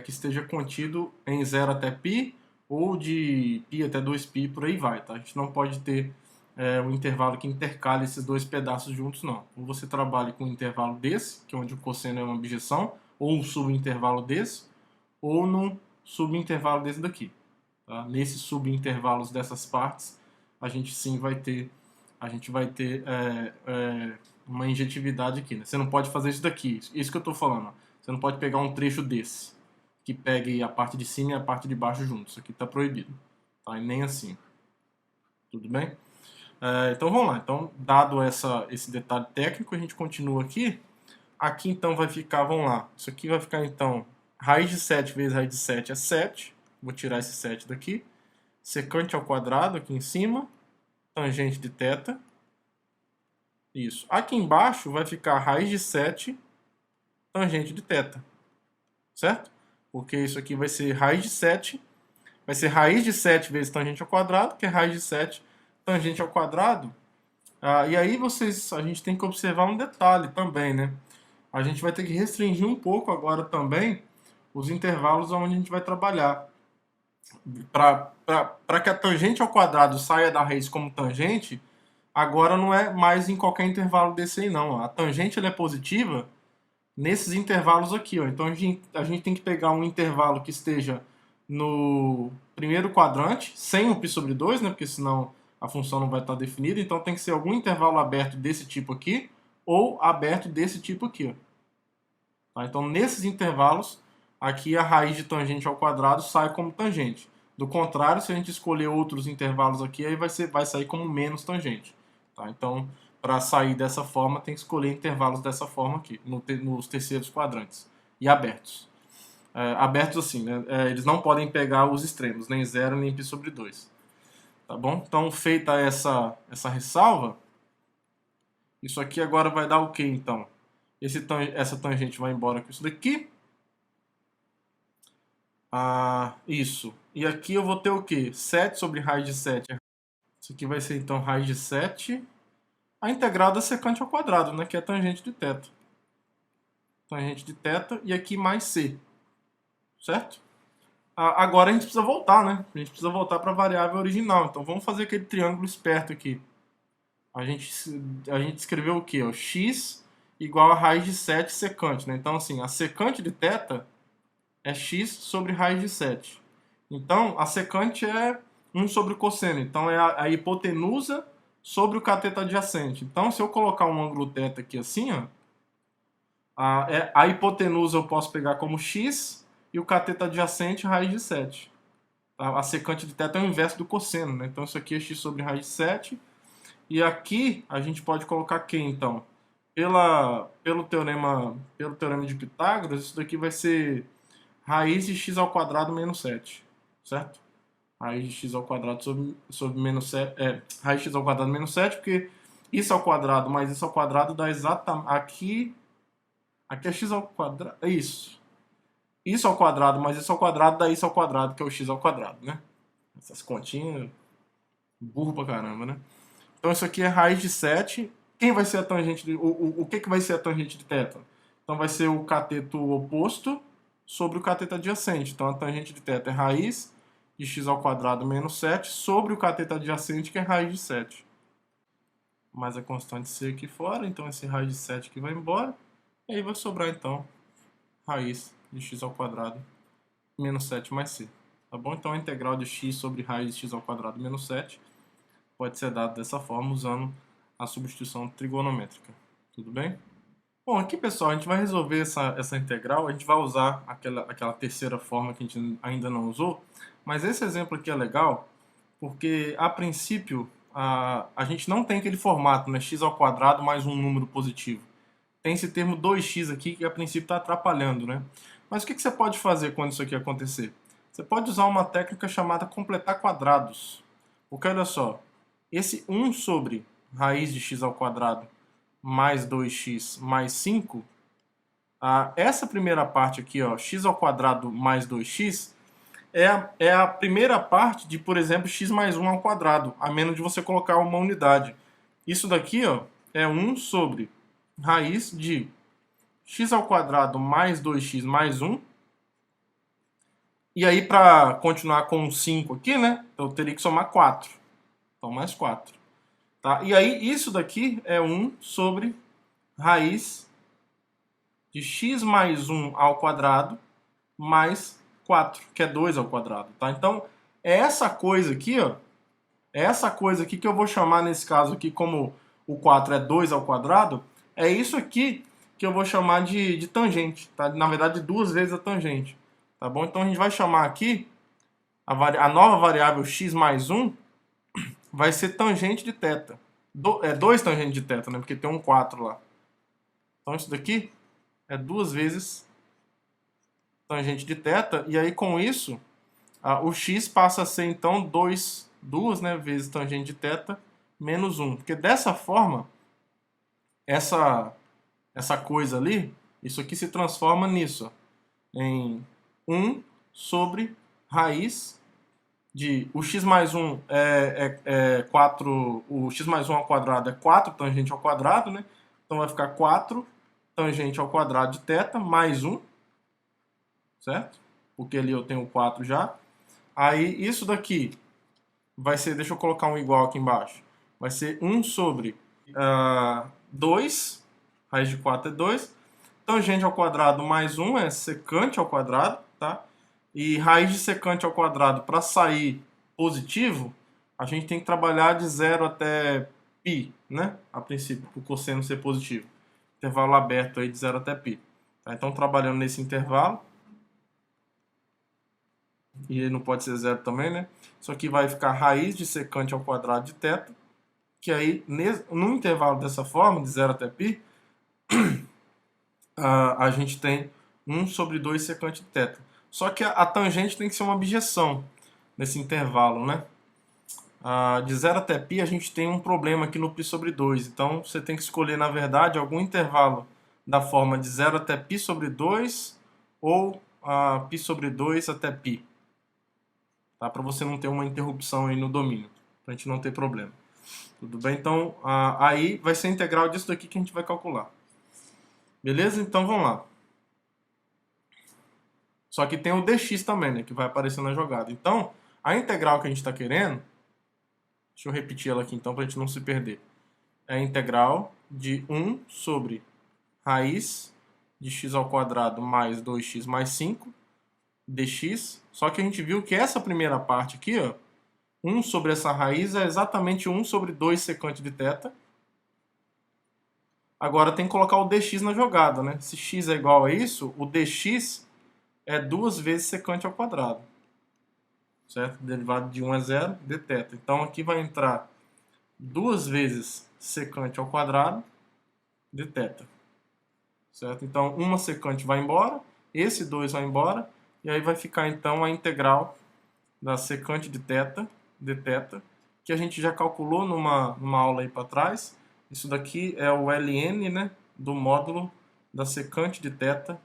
que esteja contido em 0 até π, ou de π até 2π, por aí vai. Tá? A gente não pode ter um intervalo que intercale esses dois pedaços juntos, não. Ou você trabalha com um intervalo desse, que é onde o cosseno é uma objeção, ou um subintervalo desse, ou num subintervalo desse daqui. Tá? Nesses subintervalos dessas partes, a gente sim vai ter uma injetividade aqui. Né? Você não pode fazer isso daqui, isso que eu estou falando. Ó. Você não pode pegar um trecho desse, que pegue a parte de cima e a parte de baixo juntos. Isso aqui está proibido. Tá? E nem assim. Tudo bem? Então vamos lá. Então, dado esse detalhe técnico, a gente continua aqui. Aqui então vai ficar, vamos lá. Isso aqui vai ficar então, raiz de 7 vezes raiz de 7 é 7. Vou tirar esse 7 daqui. Secante ao quadrado aqui em cima. Tangente de θ. Isso. Aqui embaixo vai ficar raiz de 7 tangente de θ. Certo? Porque isso aqui vai ser raiz de 7. Vai ser raiz de 7 vezes tangente ao quadrado, que é raiz de 7 tangente ao quadrado. E aí a gente tem que observar um detalhe também, né? A gente vai ter que restringir um pouco agora também os intervalos onde a gente vai trabalhar. Para que a tangente ao quadrado saia da raiz como tangente, agora não é mais em qualquer intervalo desse aí não. A tangente ela é positiva nesses intervalos aqui. Ó. Então a gente tem que pegar um intervalo que esteja no primeiro quadrante, sem o π sobre 2, né? Porque senão a função não vai estar definida. Então tem que ser algum intervalo aberto desse tipo aqui, ou aberto desse tipo aqui. Ó. Tá? Então nesses intervalos, aqui a raiz de tangente ao quadrado sai como tangente. Do contrário, se a gente escolher outros intervalos aqui, aí vai sair como menos tangente. Tá? Então, para sair dessa forma, tem que escolher intervalos dessa forma aqui, nos terceiros quadrantes. E abertos. Abertos assim, né? Eles não podem pegar os extremos, nem 0 nem π sobre 2. Tá bom? Então, feita essa ressalva, isso aqui agora vai dar o quê, então? Essa tangente vai embora com isso daqui. Isso. E aqui eu vou ter o quê? 7 sobre raiz de 7. Isso aqui vai ser, então, raiz de 7. A integral da secante ao quadrado, né? Que é a tangente de θ. Tangente de θ e aqui mais c. Certo? Agora a gente precisa voltar, né? A gente precisa voltar para a variável original. Então vamos fazer aquele triângulo esperto aqui. a gente escreveu o quê? Ó? X igual a raiz de 7 secante, né? Então, assim, a secante de θ é x sobre raiz de 7. Então, a secante é 1 sobre o cosseno. Então, é a hipotenusa sobre o cateto adjacente. Então, se eu colocar um ângulo θ aqui assim, ó, a hipotenusa eu posso pegar como x e o cateto adjacente raiz de 7. A secante de θ é o inverso do cosseno, né? Então, isso aqui é x sobre raiz de 7. E aqui a gente pode colocar Q, então. Pelo teorema de Pitágoras, isso daqui vai ser raiz de x ao quadrado menos 7, certo? Raiz de x ao quadrado sobre menos 7, raiz de x ao quadrado menos 7, porque isso ao quadrado mais isso ao quadrado dá exatamente, aqui é x ao quadrado, é isso. Isso ao quadrado mais isso ao quadrado dá isso ao quadrado, que é o x ao quadrado, né? Essas continhas, burro pra caramba, né? Então isso aqui é raiz de 7. Quem vai ser a tangente de, o que vai ser a tangente de θ? Então vai ser o cateto oposto sobre o cateto adjacente. Então a tangente de θ é raiz de x ao quadrado menos 7 sobre o cateto adjacente, que é raiz de 7. Mais a constante c aqui fora, então esse raiz de 7 aqui vai embora. E aí vai sobrar então raiz de x ao quadrado menos 7 mais c. Tá bom? Então a integral de x sobre raiz de x ao quadrado menos 7 pode ser dado dessa forma usando a substituição trigonométrica. Tudo bem? Bom, aqui pessoal, a gente vai resolver essa integral, a gente vai usar aquela terceira forma que a gente ainda não usou, mas esse exemplo aqui é legal porque, a princípio, a gente não tem aquele formato, né, x ao quadrado mais um número positivo. Tem esse termo 2x aqui que a princípio está atrapalhando, né? Mas o que você pode fazer quando isso aqui acontecer? Você pode usar uma técnica chamada completar quadrados. Porque olha só, esse 1 sobre raiz de x ao quadrado mais 2x mais 5, essa primeira parte aqui, ó, x ao quadrado mais 2x, é a primeira parte de, por exemplo, x mais 1 ao quadrado, a menos de você colocar uma unidade. Isso daqui, ó, é 1 sobre raiz de x ao quadrado mais 2x mais 1. E aí, para continuar com 5 aqui, né, eu teria que somar 4. Então, mais 4. Tá? E aí, isso daqui é 1 sobre raiz de x mais 1 ao quadrado mais 4, que é 2 ao quadrado. Tá? Então, é essa coisa aqui, ó, é essa coisa aqui que eu vou chamar nesse caso aqui, como o 4 é 2 ao quadrado, é isso aqui que eu vou chamar de tangente. Tá? Na verdade, 2 vezes a tangente. Tá bom? Então, a gente vai chamar aqui a nova variável x mais 1 vai ser tangente de θ. 2 tangente de θ, né? Porque tem um 4 lá. Então isso daqui é 2 vezes tangente de θ. E aí com isso, o x passa a ser então 2 né, vezes tangente de θ menos 1. Porque dessa forma, essa coisa ali, isso aqui se transforma nisso. Ó, em 1 sobre raiz de o x mais 1 é 4, o x mais 1 ao quadrado é 4 tangente ao quadrado, né? Então vai ficar 4 tangente ao quadrado de θ mais 1, certo? Porque ali eu tenho 4 já. Aí isso daqui vai ser, deixa eu colocar um igual aqui embaixo, vai ser 1 sobre 2, raiz de 4 é 2, tangente ao quadrado mais 1 é secante ao quadrado, tá? E raiz de secante ao quadrado, para sair positivo, a gente tem que trabalhar de 0 até π, né? A princípio, para o cosseno ser positivo. Intervalo aberto aí de 0 até π. Tá? Então, trabalhando nesse intervalo, e não pode ser 0 também, né? Isso aqui vai ficar raiz de secante ao quadrado de θ, que aí, no intervalo dessa forma, de 0 até π, a gente tem 1 sobre 2 secante de θ. Só que a tangente tem que ser uma objeção nesse intervalo, né? De 0 até π a gente tem um problema aqui no π sobre 2. Então você tem que escolher, na verdade, algum intervalo da forma de 0 até π sobre 2 ou π sobre 2 até π. Tá? Para você não ter uma interrupção aí no domínio, para a gente não ter problema. Tudo bem? Então aí vai ser a integral disso daqui que a gente vai calcular. Beleza? Então vamos lá. Só que tem o dx também, né, que vai aparecer na jogada. Então, a integral que a gente está querendo, deixa eu repetir ela aqui então para a gente não se perder. é a integral de 1 sobre raiz de x ao quadrado mais 2x mais 5 dx. Só que a gente viu que essa primeira parte aqui, ó, 1 sobre essa raiz é exatamente 1 sobre 2 secante de θ. Agora tem que colocar o dx na jogada, né? Se x é igual a isso, o dx é 2 vezes secante ao quadrado. Certo? Derivado de 1 é 0, dθ. Então aqui vai entrar 2 vezes secante ao quadrado dθ. Certo? Então uma secante vai embora, esse 2 vai embora, e aí vai ficar então a integral da secante de θ, dθ, que a gente já calculou numa aula aí para trás. Isso daqui é o ln, né, do módulo da secante de θ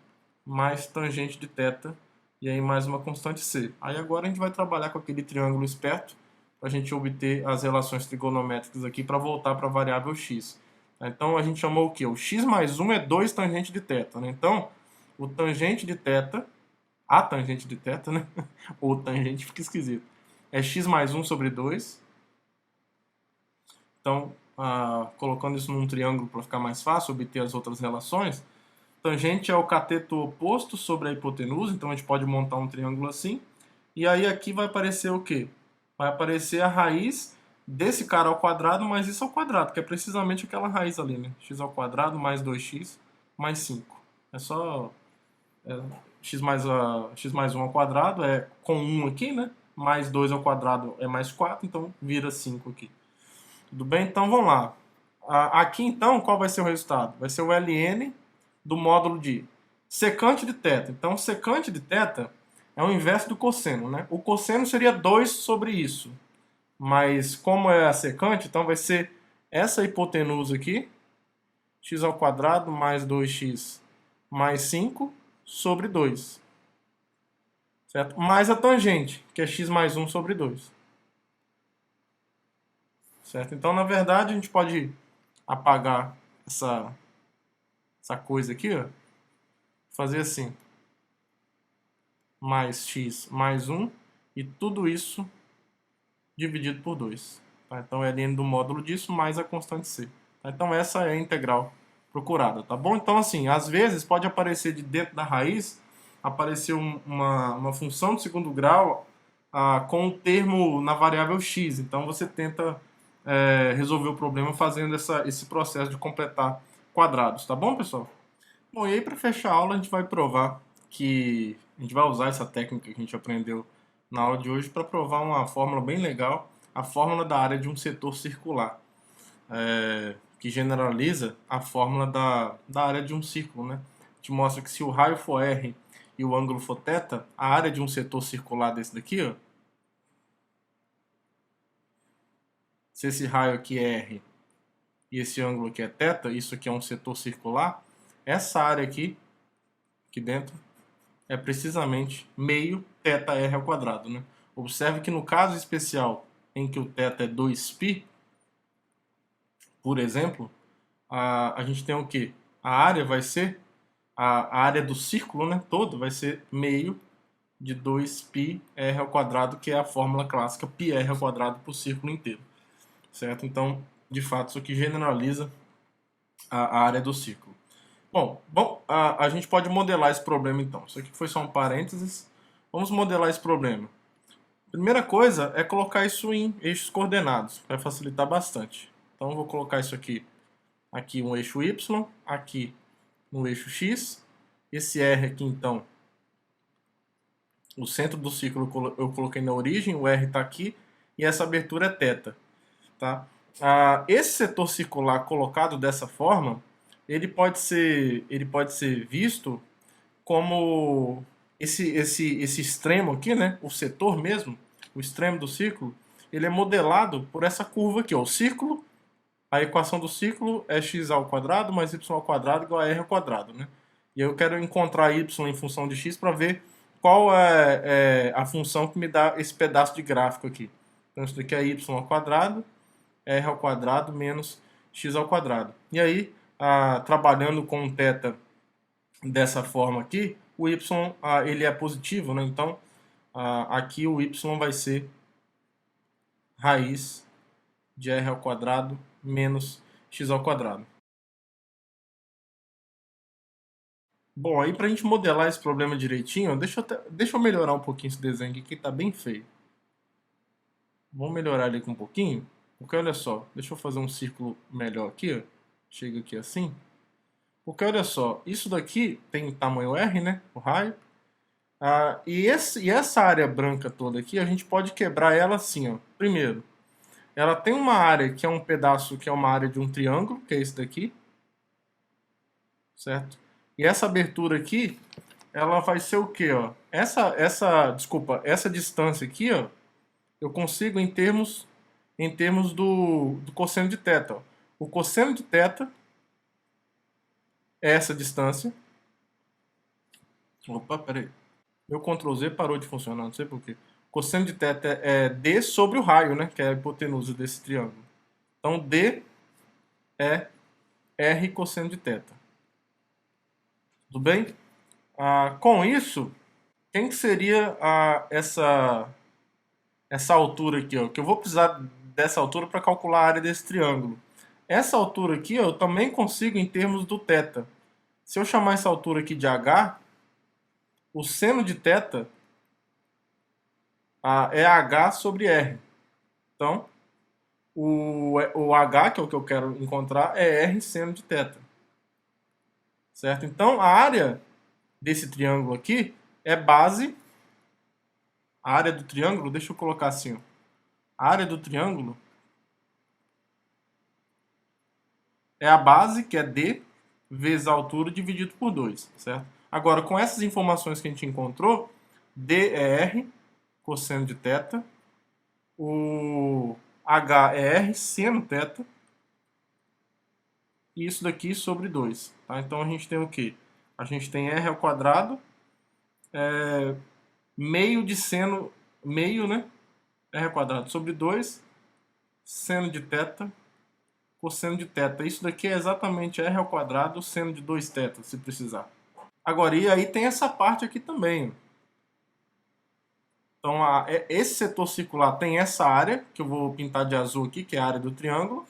mais tangente de θ, e aí mais uma constante c. Aí agora a gente vai trabalhar com aquele triângulo esperto para a gente obter as relações trigonométricas aqui para voltar para a variável x. Então a gente chamou o que? O x mais 1 é 2 tangente de θ. Né? Então o tangente de θ, a tangente de θ, né? Ou tangente fica esquisito, é x mais 1 sobre 2. Então, colocando isso num triângulo para ficar mais fácil obter as outras relações, tangente é o cateto oposto sobre a hipotenusa, então a gente pode montar um triângulo assim. E aí aqui vai aparecer o quê? Vai aparecer a raiz desse cara ao quadrado mais isso ao quadrado, que é precisamente aquela raiz ali, né? X ao quadrado mais 2x mais 5. É só x mais 1 ao quadrado é com 1 aqui, né? Mais 2 ao quadrado é mais 4, então vira 5 aqui. Tudo bem? Então vamos lá. Aqui então, qual vai ser o resultado? Vai ser o ln do módulo de secante de θ. Então, secante de θ é o inverso do cosseno, né? O cosseno seria 2 sobre isso. Mas como é a secante, então vai ser essa hipotenusa aqui, x ao quadrado mais 2x mais 5 sobre 2. Certo? Mais a tangente, que é x mais 1 sobre 2. Certo? Então, na verdade, a gente pode apagar essa coisa aqui, ó. Fazer assim. Mais x mais 1 e tudo isso dividido por 2. Tá? Então, é ln do módulo disso mais a constante c. Tá? Então, essa é a integral procurada, tá bom? Então, assim, às vezes pode aparecer de dentro da raiz, aparecer uma função de segundo grau com o termo na variável x. Então, você tenta resolver o problema fazendo esse processo de completar quadrados, tá bom, pessoal? Bom, e aí para fechar a aula a gente vai provar que a gente vai usar essa técnica que a gente aprendeu na aula de hoje para provar uma fórmula bem legal, a fórmula da área de um setor circular, que generaliza a fórmula da área de um círculo, né? Te mostra que se o raio for R e o ângulo for θ, a área de um setor circular desse daqui, ó, se esse raio aqui é R e esse ângulo aqui é θ, isso aqui é um setor circular, essa área aqui dentro, é precisamente meio θr ao quadrado, né? Observe que no caso especial em que o θ é 2π, por exemplo, a gente tem o que? A área vai ser, a área do círculo, né, todo vai ser meio de 2πr ao quadrado, que é a fórmula clássica πr ao quadrado para o círculo inteiro. Certo? Então, de fato, isso aqui generaliza a área do círculo. Bom, a gente pode modelar esse problema então. Isso aqui foi só um parênteses. Vamos modelar esse problema. Primeira coisa é colocar isso em eixos coordenados, vai facilitar bastante. Então eu vou colocar isso aqui um eixo y, aqui no eixo x. Esse R aqui então, o centro do círculo eu coloquei na origem, o R está aqui, e essa abertura é θ. Tá? Esse setor circular colocado dessa forma, ele pode ser visto como esse extremo aqui, né? O setor mesmo, o extremo do círculo, ele é modelado por essa curva aqui, ó, o círculo. A equação do círculo é x ao quadrado mais y ao quadrado igual a r ao quadrado, né? E eu quero encontrar y em função de x para ver qual é a função que me dá esse pedaço de gráfico aqui. Então isso daqui é y ao quadrado, r ao quadrado menos x ao quadrado. E aí, trabalhando com um θ dessa forma aqui, o y ele é positivo, né? Então aqui o y vai ser raiz de r ao quadrado menos x ao quadrado. Bom, aí para a gente modelar esse problema direitinho, deixa eu melhorar um pouquinho esse desenho aqui, que está bem feio. Vamos melhorar ele aqui um pouquinho, porque olha só, deixa eu fazer um círculo melhor aqui, ó. Chega aqui assim. Porque olha só, isso daqui tem tamanho R, né, o raio. E essa área branca toda aqui, a gente pode quebrar ela assim, ó. Primeiro, ela tem uma área que é um pedaço, que é uma área de um triângulo, que é esse daqui. Certo? E essa abertura aqui, ela vai ser o quê, ó? Essa distância aqui, ó, eu consigo em termos do cosseno de θ, ó. O cosseno de θ é essa distância. Opa, peraí. Meu Ctrl Z parou de funcionar, não sei porquê. Cosseno de θ é D sobre o raio, né? Que é a hipotenusa desse triângulo. Então, D é R cosseno de θ. Tudo bem? Com isso, quem que seria essa altura aqui, ó? Que eu vou precisar dessa altura para calcular a área desse triângulo. Essa altura aqui, ó, eu também consigo em termos do θ. Se eu chamar essa altura aqui de h, o seno de θ é h sobre r. Então, o h, que é o que eu quero encontrar, é r seno de θ. Certo? Então, a área desse triângulo aqui é base. A área do triângulo, deixa eu colocar assim, ó. A área do triângulo é a base, que é D, vezes a altura, dividido por 2, certo? Agora, com essas informações que a gente encontrou, D é R, cosseno de θ, o H é R, seno θ, e isso daqui sobre 2. Tá? Então, a gente tem o quê? A gente tem R ao quadrado, meio de seno, meio, né? R ao quadrado sobre 2, seno de θ, cosseno de θ. Isso daqui é exatamente R ao quadrado, seno de 2θ, se precisar. Agora, e aí tem essa parte aqui também. Então, esse setor circular tem essa área, que eu vou pintar de azul aqui, que é a área do triângulo,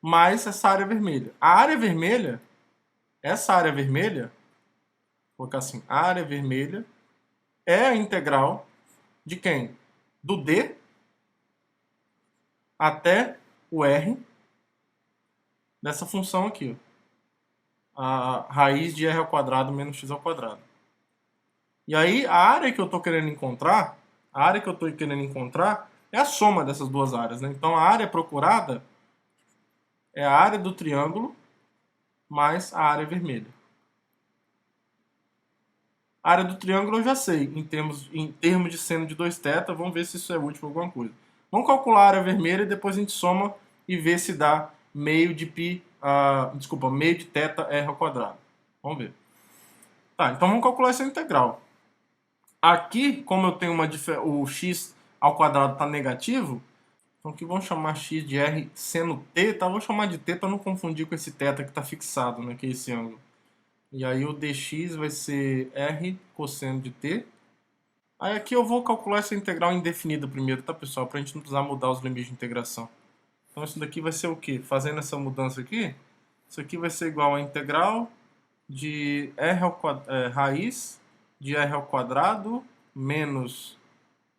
mais essa área vermelha. A área vermelha, essa área vermelha, vou colocar assim, a área vermelha é a integral de quem? Do D até o R dessa função aqui, ó. A raiz de r ao quadrado menos x ao quadrado. E aí, a área que eu estou querendo encontrar, é a soma dessas duas áreas, né? Então, a área procurada é a área do triângulo mais a área vermelha. A área do triângulo eu já sei, em termos de seno de 2θ, vamos ver se isso é útil para alguma coisa. Vamos calcular a área vermelha e depois a gente soma e vê se dá meio de meio de θ r ao quadrado. Vamos ver. Tá, então vamos calcular essa integral. Aqui, como eu tenho o x ao quadrado está negativo, então aqui vamos chamar x de r seno t, tá? Vou chamar de t para não confundir com esse θ que está fixado, né, que é esse ângulo. E aí o dx vai ser r cosseno de t. Aí aqui eu vou calcular essa integral indefinida primeiro, tá, pessoal? Para a gente não precisar mudar os limites de integração. Então isso daqui vai ser o quê? Fazendo essa mudança aqui, isso aqui vai ser igual a integral de raiz de r ao quadrado menos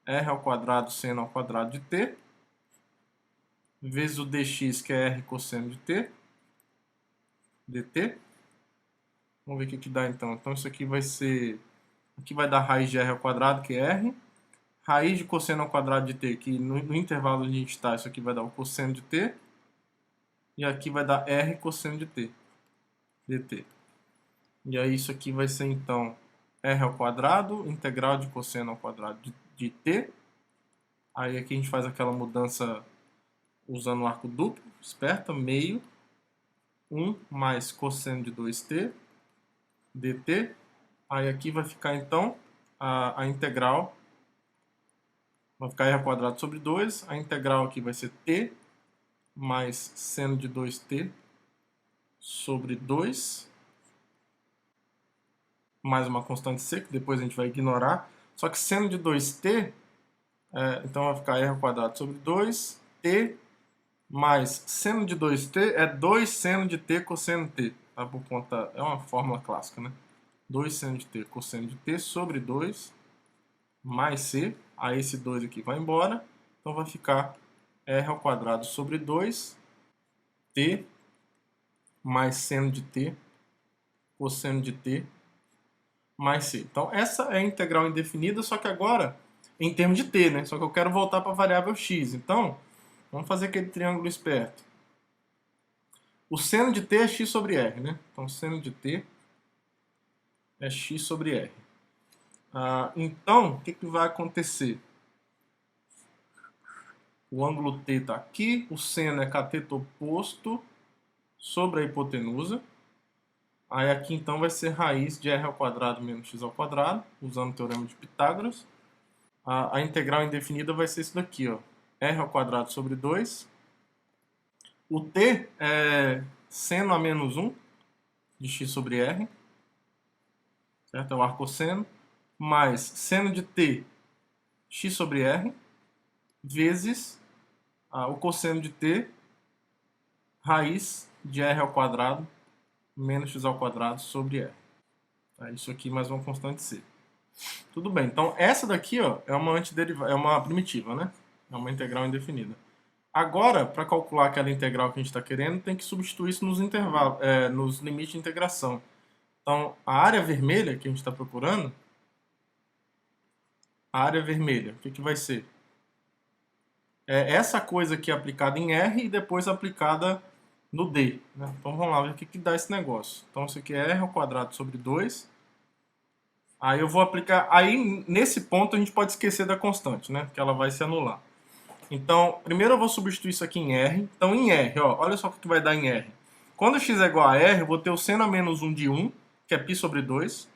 r ao quadrado seno ao quadrado de t, vezes o dx, que é r cosseno de t, dt. Vamos ver o que dá então. Então isso aqui vai ser... Aqui vai dar raiz de r ao quadrado, que é r. Raiz de cosseno ao quadrado de t, que no intervalo onde a gente está, isso aqui vai dar o cosseno de t. E aqui vai dar r cosseno de t, dt. E aí isso aqui vai ser então r ao quadrado, integral de cosseno ao quadrado de t. Aí aqui a gente faz aquela mudança usando o arco duplo, esperta, meio, 1 mais cosseno de 2t, dt. Aí aqui vai ficar então a integral, vai ficar r ao quadrado sobre 2, a integral aqui vai ser t mais seno de 2t sobre 2, mais uma constante c, que depois a gente vai ignorar. Só que seno de 2t, então vai ficar r ao quadrado sobre 2, t mais seno de 2t é 2 seno de t cosseno t. Tá? Por conta, é uma fórmula clássica, né? 2 seno de t cosseno de t sobre 2 mais c. Aí esse 2 aqui vai embora. Então vai ficar r ao quadrado sobre 2 t mais seno de t cosseno de t mais c. Então essa é a integral indefinida, só que agora em termos de t, né? Só que eu quero voltar para a variável x. Então, vamos fazer aquele triângulo esperto. O seno de t é x sobre r, né? Então, seno de t é x sobre r. Então, o que vai acontecer? O ângulo t está aqui, o seno é cateto oposto sobre a hipotenusa. Aí aqui então vai ser raiz de r ao quadrado menos x ao quadrado, usando o teorema de Pitágoras. A integral indefinida vai ser isso daqui, ó, r ao quadrado sobre 2. O t é seno a menos 1 de x sobre r, certo? É o arcosseno, mais seno de t, x sobre r, vezes o cosseno de t, raiz de r ao quadrado menos x ao quadrado sobre r. Isso aqui mais uma constante c. Tudo bem, então essa daqui ó, é uma é uma primitiva, né? É uma integral indefinida. Agora, para calcular aquela integral que a gente está querendo, tem que substituir isso nos intervalos, nos limites de integração. Então, a área vermelha que a gente está procurando, a área vermelha, o que vai ser? É essa coisa aqui aplicada em R e depois aplicada no D. Né? Então, vamos lá ver o que dá esse negócio. Então, isso aqui é R ao quadrado sobre 2. Aí eu vou aplicar... Aí, nesse ponto, a gente pode esquecer da constante, né? Que ela vai se anular. Então, primeiro eu vou substituir isso aqui em R. Então, em R, ó, olha só o que vai dar em R. Quando x é igual a R, eu vou ter o seno a menos 1 de 1, que é π sobre 2.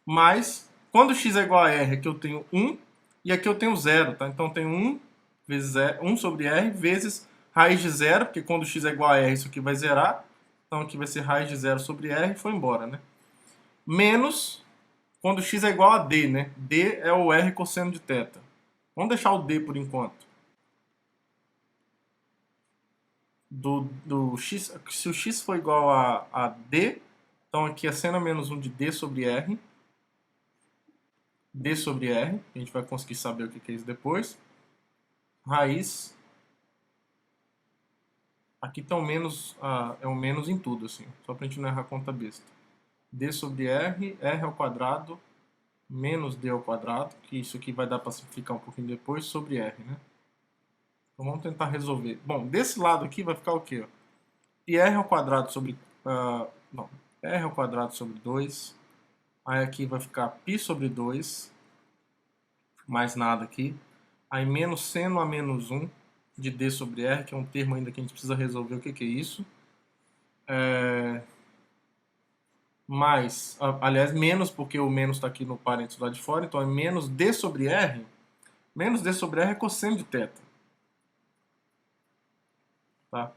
Mas, quando x é igual a R, aqui eu tenho 1 e aqui eu tenho 0. Tá? Então, eu tenho 1 vezes 1 sobre R vezes raiz de 0, porque quando x é igual a R, isso aqui vai zerar. Então, aqui vai ser raiz de 0 sobre R e foi embora, né? Menos quando x é igual a D, né? D é o R cosseno de θ. Vamos deixar o D por enquanto. Do x, se o x for igual a D, então aqui é seno a menos 1 de D sobre R. D sobre R, a gente vai conseguir saber o que é isso depois. Raiz. Aqui tá o menos, é o menos em tudo, assim, só pra gente não errar a conta besta. D sobre R, R ao quadrado, menos D ao quadrado, que isso aqui vai dar para simplificar um pouquinho depois, sobre R, né? Então vamos tentar resolver. Bom, desse lado aqui vai ficar o quê? E R ao quadrado sobre... não, R ao quadrado sobre 2. Aí aqui vai ficar π sobre 2. Mais nada aqui. Aí menos seno a menos 1 de D sobre R, que é um termo ainda que a gente precisa resolver o que é isso. Mais, aliás, menos, porque o menos está aqui no parênteses lá de fora, então é menos D sobre R. Menos D sobre R é cosseno de θ. Tá?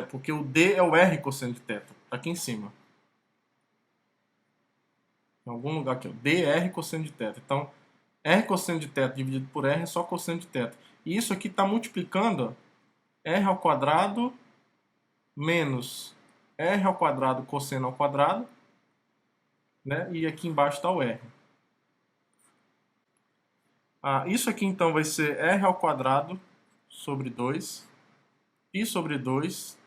Porque o D é o R cosseno de θ. Tá aqui em cima. Em algum lugar aqui, ó. D é R cosseno de θ. Então, R cosseno de θ dividido por R é só cosseno de θ. E isso aqui está multiplicando ó, R ao quadrado menos R ao quadrado cosseno ao quadrado. Né? E aqui embaixo está o R. Isso aqui então vai ser R ao quadrado sobre 2. π sobre 2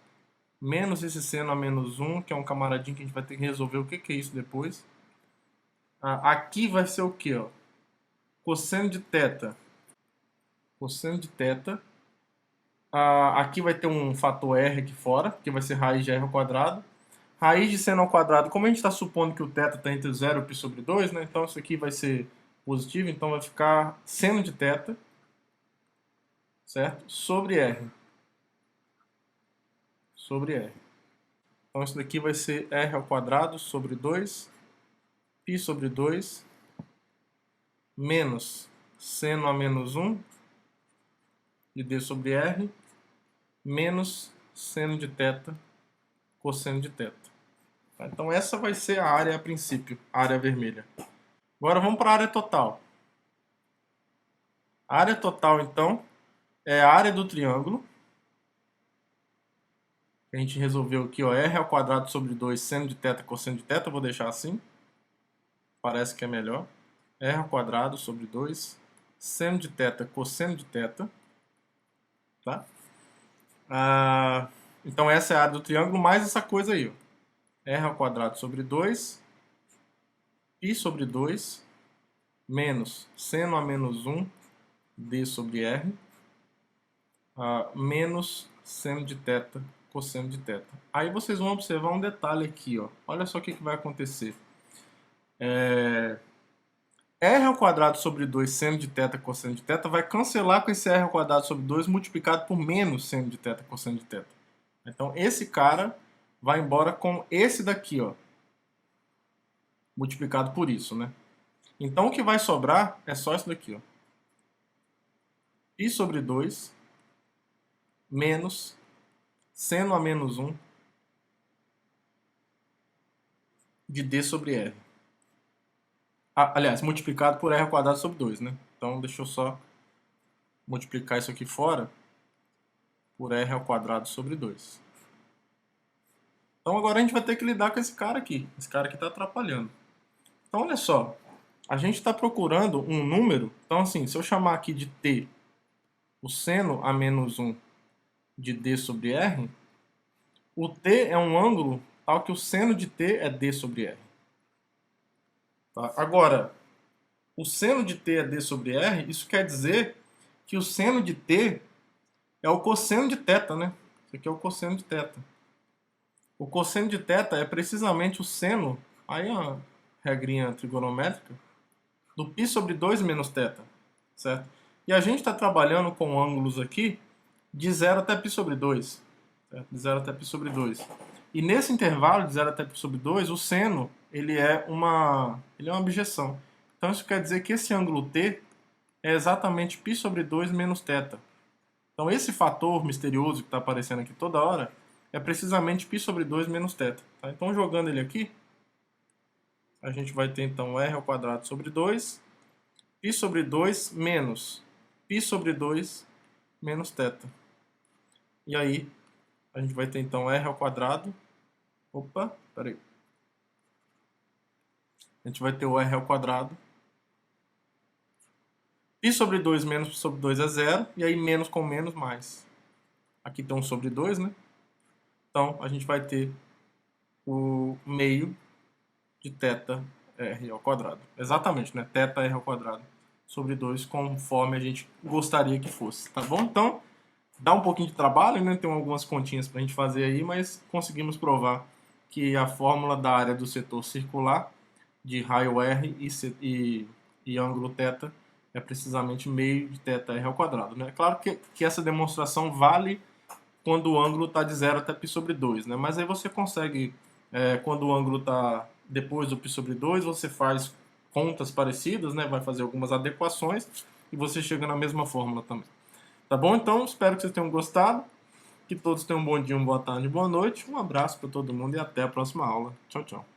menos esse seno a menos 1, que é um camaradinho que a gente vai ter que resolver o que é isso depois. Aqui vai ser o que? Cosseno de θ. Cosseno de θ. Aqui vai ter um fator R aqui fora, que vai ser raiz de R ao quadrado. Raiz de seno ao quadrado, como a gente está supondo que o θ está entre 0 e π sobre 2, né? Então isso aqui vai ser positivo, então vai ficar seno de θ, certo? Sobre R. Sobre R. Então isso daqui vai ser R ao quadrado sobre 2, π sobre 2, menos seno a menos 1 de D sobre R, menos seno de θ, cosseno de θ. Então essa vai ser a área a princípio, a área vermelha. Agora vamos para a área total. A área total, então, é a área do triângulo, A gente resolveu aqui, ó, r ao quadrado sobre 2 seno de θ cosseno de θ, eu vou deixar assim. Parece que é melhor. R ao quadrado sobre 2 seno de θ cosseno de θ. Tá? Então essa é a área do triângulo, mais essa coisa aí, ó. R ao quadrado sobre 2 π sobre 2 menos seno a menos 1 d sobre r menos seno de θ cosseno de θ. Aí vocês vão observar um detalhe aqui, ó. Olha só o que vai acontecer. R ao quadrado sobre 2 seno de θ cosseno de θ vai cancelar com esse R ao quadrado sobre 2 multiplicado por menos seno de θ cosseno de θ. Então esse cara vai embora com esse daqui, ó, multiplicado por isso, né? Então o que vai sobrar é só isso daqui, ó. π sobre 2 menos seno a menos 1 de d sobre r. Aliás, multiplicado por r ao quadrado sobre 2, né? Então deixa eu só multiplicar isso aqui fora por r ao quadrado sobre 2. Então agora a gente vai ter que lidar com esse cara aqui. Esse cara aqui está atrapalhando. Então olha só, a gente está procurando um número. Então assim, se eu chamar aqui de t o seno a menos 1 de d sobre r, o t é um ângulo tal que o seno de t é d sobre r. Tá? Agora, o seno de t é d sobre r, isso quer dizer que o seno de t é o cosseno de θ, né? Isso aqui é o cosseno de θ. O cosseno de θ é precisamente o seno, aí a regrinha trigonométrica, do π sobre 2 menos θ, certo? E a gente está trabalhando com ângulos aqui de 0 até π sobre 2, certo? De 0 até π sobre 2. E nesse intervalo de 0 até π sobre 2, o seno ele é uma objeção. Então isso quer dizer que esse ângulo t é exatamente π sobre 2 menos θ. Então esse fator misterioso que está aparecendo aqui toda hora é precisamente π sobre 2 menos θ. Tá? Então jogando ele aqui, a gente vai ter então r ao quadrado sobre 2, π sobre 2 menos π sobre 2 menos θ. E aí a gente vai ter então r ao quadrado. Opa, peraí. A gente vai ter o r ao quadrado. Π sobre 2 menos π sobre 2 é 0. E aí menos com menos mais. Aqui tem um sobre 2, né? Então a gente vai ter o meio de θ r ao quadrado. Exatamente, né? Θ r ao quadrado sobre 2, conforme a gente gostaria que fosse. Tá bom? Então, dá um pouquinho de trabalho, né? Tem algumas continhas pra gente fazer aí, mas conseguimos provar que a fórmula da área do setor circular de raio r e ângulo θ é precisamente meio de θ r ao quadrado, né? Claro que essa demonstração vale quando o ângulo está de 0 até π sobre 2, né? Mas aí você consegue, quando o ângulo está depois do π sobre 2, você faz contas parecidas, né? Vai fazer algumas adequações e você chega na mesma fórmula também. Tá bom? Então, espero que vocês tenham gostado. Que todos tenham um bom dia, uma boa tarde, boa noite. Um abraço para todo mundo e até a próxima aula. Tchau, tchau.